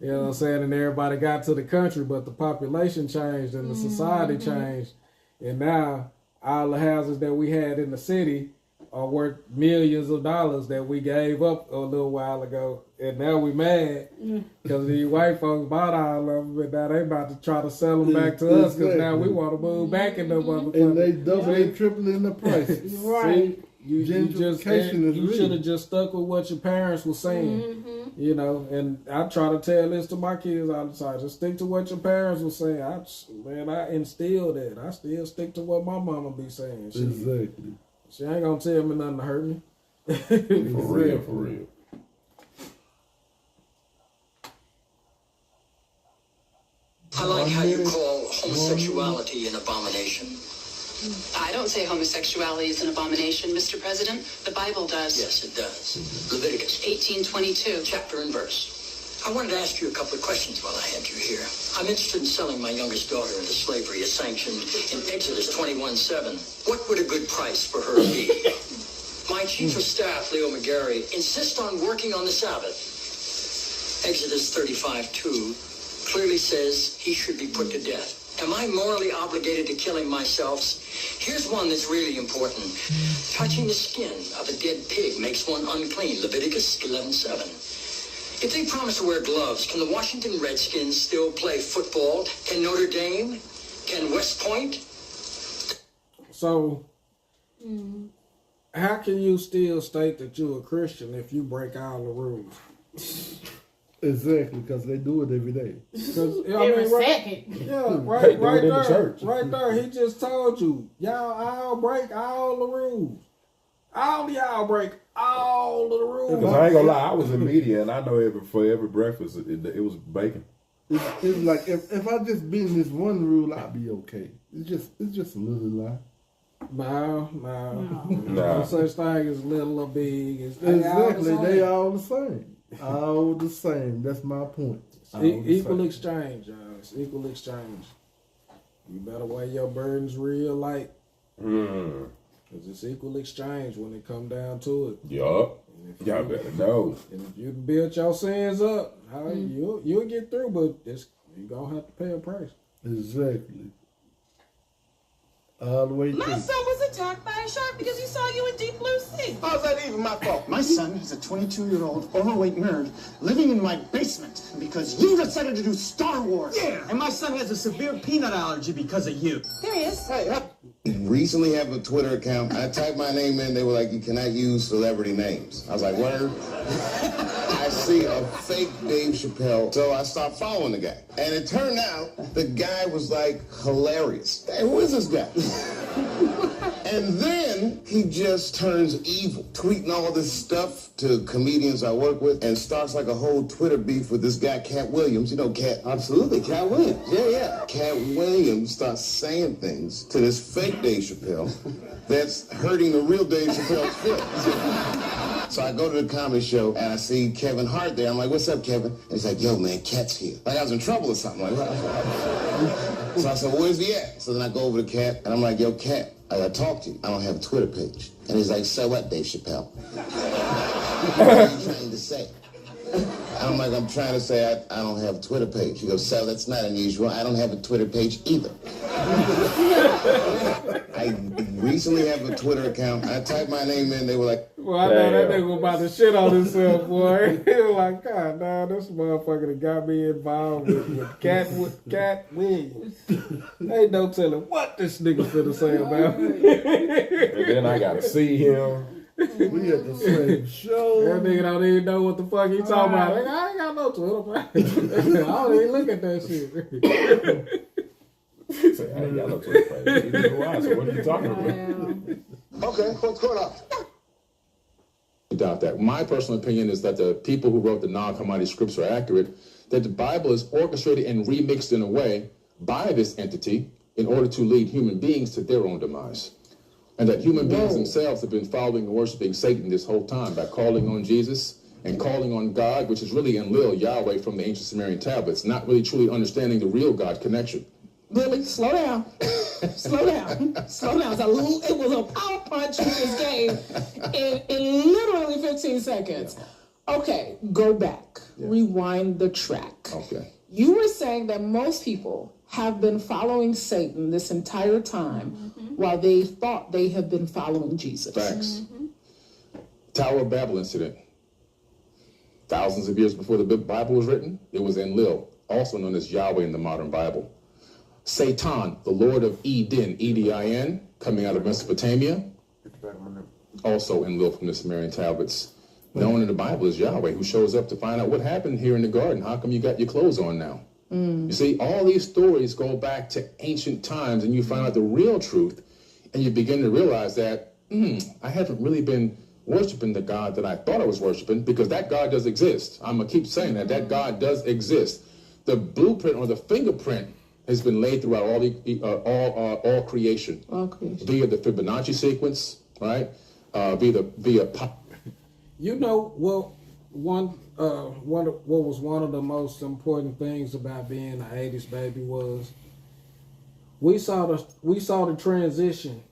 You know what I'm saying? And everybody got to the country, but the population changed and the society changed. And now all the houses that we had in the city are worth millions of dollars that we gave up a little while ago. And now we mad because these white folks bought all of them, but now they about to try to sell them back to us because now we want to move back in the motherfucker. And they doubling, tripling the prices. Right. You should have just stuck with what your parents were saying. And I try to tell this to my kids all the time. Just stick to what your parents were saying. I instilled that. I still stick to what my mama be saying. Exactly. She ain't gonna tell me nothing to hurt me. For real. I like how you call homosexuality an abomination. I don't say homosexuality is an abomination, Mr. President. The Bible does. Yes, it does. Leviticus 18:22. Chapter and verse. I wanted to ask you a couple of questions while I had you here. I'm interested in selling my youngest daughter into slavery as sanctioned in Exodus 21:7. What would a good price for her be? My chief of staff, Leo McGarry, insists on working on the Sabbath. Exodus 35:2 clearly says he should be put to death. Am I morally obligated to kill him myself? Here's one that's really important. Touching the skin of a dead pig makes one unclean. Leviticus 11:7. If they promise to wear gloves, can the Washington Redskins still play football? Can Notre Dame? Can West Point? So, how can you still state that you're a Christian if you break all the rules? Exactly, because they do it every day. Every second. Yeah, right in the there. church. Right there. He just told you, y'all all break all the rules. All y'all break all of the rules. Because I ain't gonna lie, I was in media and I know for every breakfast it was bacon. It's like if I just bend this one rule, I'll be okay. It's just a little lie. No. No such thing as little or big. Exactly, they all the same. All the same. That's my point. Equal exchange, y'all. It's equal exchange. You better weigh your burdens real light. Because it's equal exchange when it come down to it. Yup. Y'all better know. And if you build your sins up, you'll get through, but you're going to have to pay a price. Exactly. All the way through. My son was attacked by a shark because he saw you in Deep Blue Sea. How's that even my fault? My son is a 22-year-old overweight nerd living in my basement because you decided to do Star Wars. Yeah, and my son has a severe peanut allergy because of you. There he is. Hey, Recently have a Twitter account. I typed my name in. They were like, you cannot use celebrity names. I was like, word? I see a fake Dave Chappelle. So I stopped following the guy. And it turned out the guy was like hilarious. Hey, who is this guy? And then he just turns evil, tweeting all this stuff to comedians I work with and starts like a whole Twitter beef with this guy, Cat Williams. You know Cat? Absolutely, Cat Williams. Yeah. Cat Williams starts saying things to this fake Dave Chappelle that's hurting the real Dave Chappelle's feelings. So I go to the comedy show and I see Kevin Hart there. I'm like, what's up, Kevin? And he's like, yo, man, Cat's here. Like I was in trouble or something. Like, what? So I said, where's he at? So then I go over to Cat and I'm like, yo, Cat, I gotta talk to you. I don't have a Twitter page. And he's like, so what, Dave Chappelle? What are you trying to say? I'm like, I'm trying to say I don't have a Twitter page. He goes, so that's not unusual. I don't have a Twitter page either. I recently have a Twitter account. I typed my name in. They were like, well, I know that nigga was about to shit on himself, boy. He was like, God, nah, this motherfucker that got me involved with Cat Williams. Ain't no telling what this nigga finna say about me. And then I gotta see him. We at the same show. That nigga don't even know what the fuck he talking about. Like, I ain't got no Twitter page. I don't even look at that shit. Say, I ain't got no Twitter page. So what are you talking about? okay, what's going on? Doubt that. My personal opinion is that the people who wrote the non-K.Money scripts are accurate, that the Bible is orchestrated and remixed in a way by this entity in order to lead human beings to their own demise. And that human beings themselves have been following and worshiping Satan this whole time by calling on Jesus and calling on God, which is really Enlil, Yahweh from the ancient Sumerian tablets, not really truly understanding the real God connection. Billy, slow down. Slow down. Slow down. It was a power punch you just gave in literally 15 seconds. Okay, go back. Yeah. Rewind the track. Okay. You were saying that most people have been following Satan this entire time while they thought they have been following Jesus. Facts. Tower of Babel incident. Thousands of years before the Bible was written, it was Enlil, also known as Yahweh in the modern Bible. Satan, the Lord of Eden, E-D-I-N, coming out of Mesopotamia, also Enlil from the Sumerian tablets. Known in the Bible as Yahweh, who shows up to find out what happened here in the garden. How come you got your clothes on now? You see, all these stories go back to ancient times, and you find out the real truth, and you begin to realize that I haven't really been worshiping the God that I thought I was worshiping, because that God does exist. I'm going to keep saying that God does exist. The blueprint or the fingerprint has been laid throughout all creation. Via the Fibonacci sequence, right? Via you know, well, what was one of the most important things about being an 80s baby was we saw the transition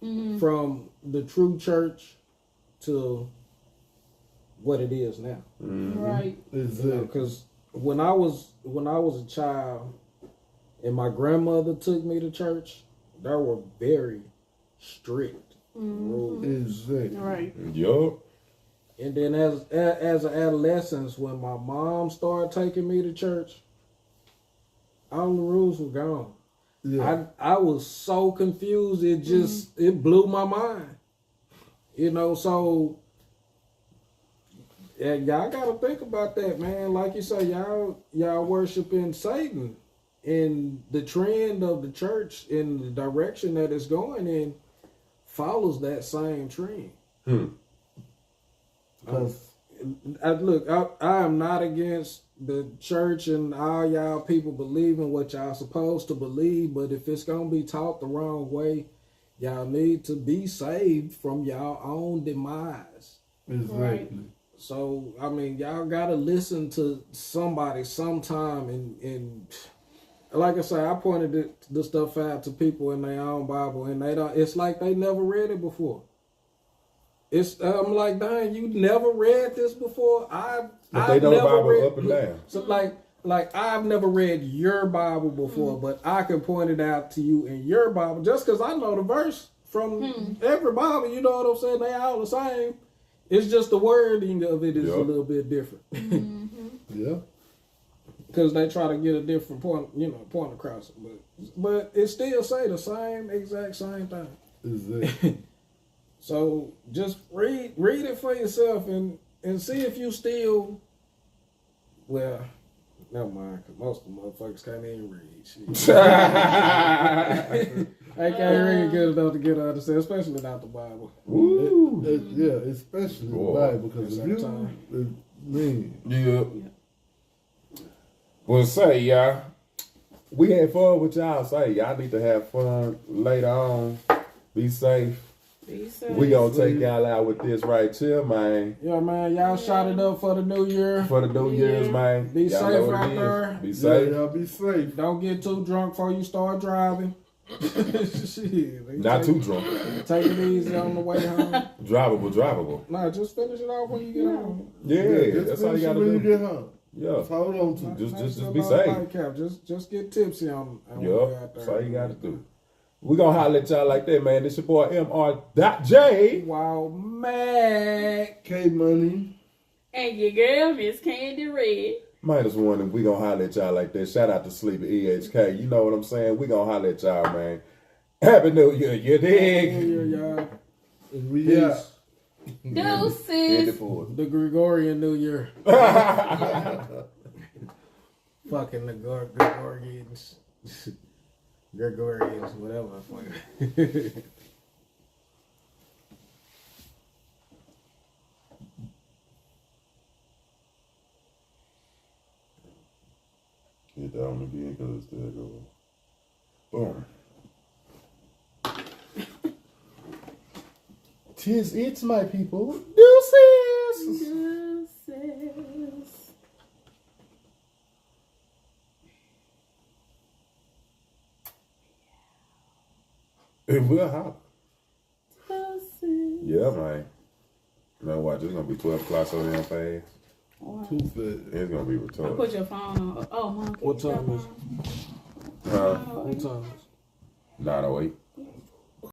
from the true church to what it is now. Right. Because when I was a child and my grandmother took me to church, there were very strict rules. Right. Yup. And then as an adolescent, when my mom started taking me to church, all the rules were gone. Yeah. I was so confused. It just it blew my mind. You know, so yeah, y'all gotta think about that, man. Like you say, y'all worshiping Satan, and the trend of the church in the direction that it's going in follows that same trend. I am not against the church and all y'all people believing what y'all supposed to believe, but if it's gonna be taught the wrong way, y'all need to be saved from y'all own demise. Exactly. Right. So I mean, y'all gotta listen to somebody sometime, and like I say, I pointed the stuff out to people in their own Bible, and they don't. It's like they never read it before. I'm like, dang, you never read this before? But they know the Bible up and down. So like I've never read your Bible before, but I can point it out to you in your Bible just because I know the verse from every Bible. You know what I'm saying? They all the same. It's just the wording of it is a little bit different. Yeah. Because they try to get a different point across it, but it still say the exact same thing. Exactly. So just read it for yourself and see if you still. Well, never mind, because most of the motherfuckers can't even read. Shit. They can't read good enough to get understand, especially not the Bible. Woo. Yeah, especially the Bible, because if you mean. Yeah. Well, say, y'all, we had fun with y'all. Say, y'all need to have fun later on. Be safe. We gonna take y'all out with this right here, man. Yeah, man. Y'all shot it up for the new year. For the new year's, man. Be y'all safe out there. Be safe. Yeah, y'all be safe. Don't get too drunk before you start driving. Shit, not too drunk. Take it easy on the way home. Drivable. Nah, just finish it off when you get home. Yeah, that's all you gotta do. When you get home. Yeah. Just hold on to it. Just be safe. Just get tipsy on yeah, that's all you gotta do. We gonna holler at y'all like that, man. This your boy Mr.J. Wow, man. K.Money. And your girl, Miss Candy Red. Minus one, and we gonna holler at y'all like that. Shout out to Sleepy EHK. You know what I'm saying? We gonna holler at y'all, man. Happy New Year, you dig? Happy New Year, y'all. We out. Deuces. The Gregorian New Year. Fucking the Gregorians. Gregorians, whatever. Get down again because there goes. Boom. Tis it, my people. Deuces. Deuces. It will hop. Deuces. Yeah, man. Now watch, it's gonna be 12 o'clock so damn fast. Wow. Too fast. It's gonna be I retarded. put your phone on. Oh, Mom. What time is it? Huh? What time is it? 9:08.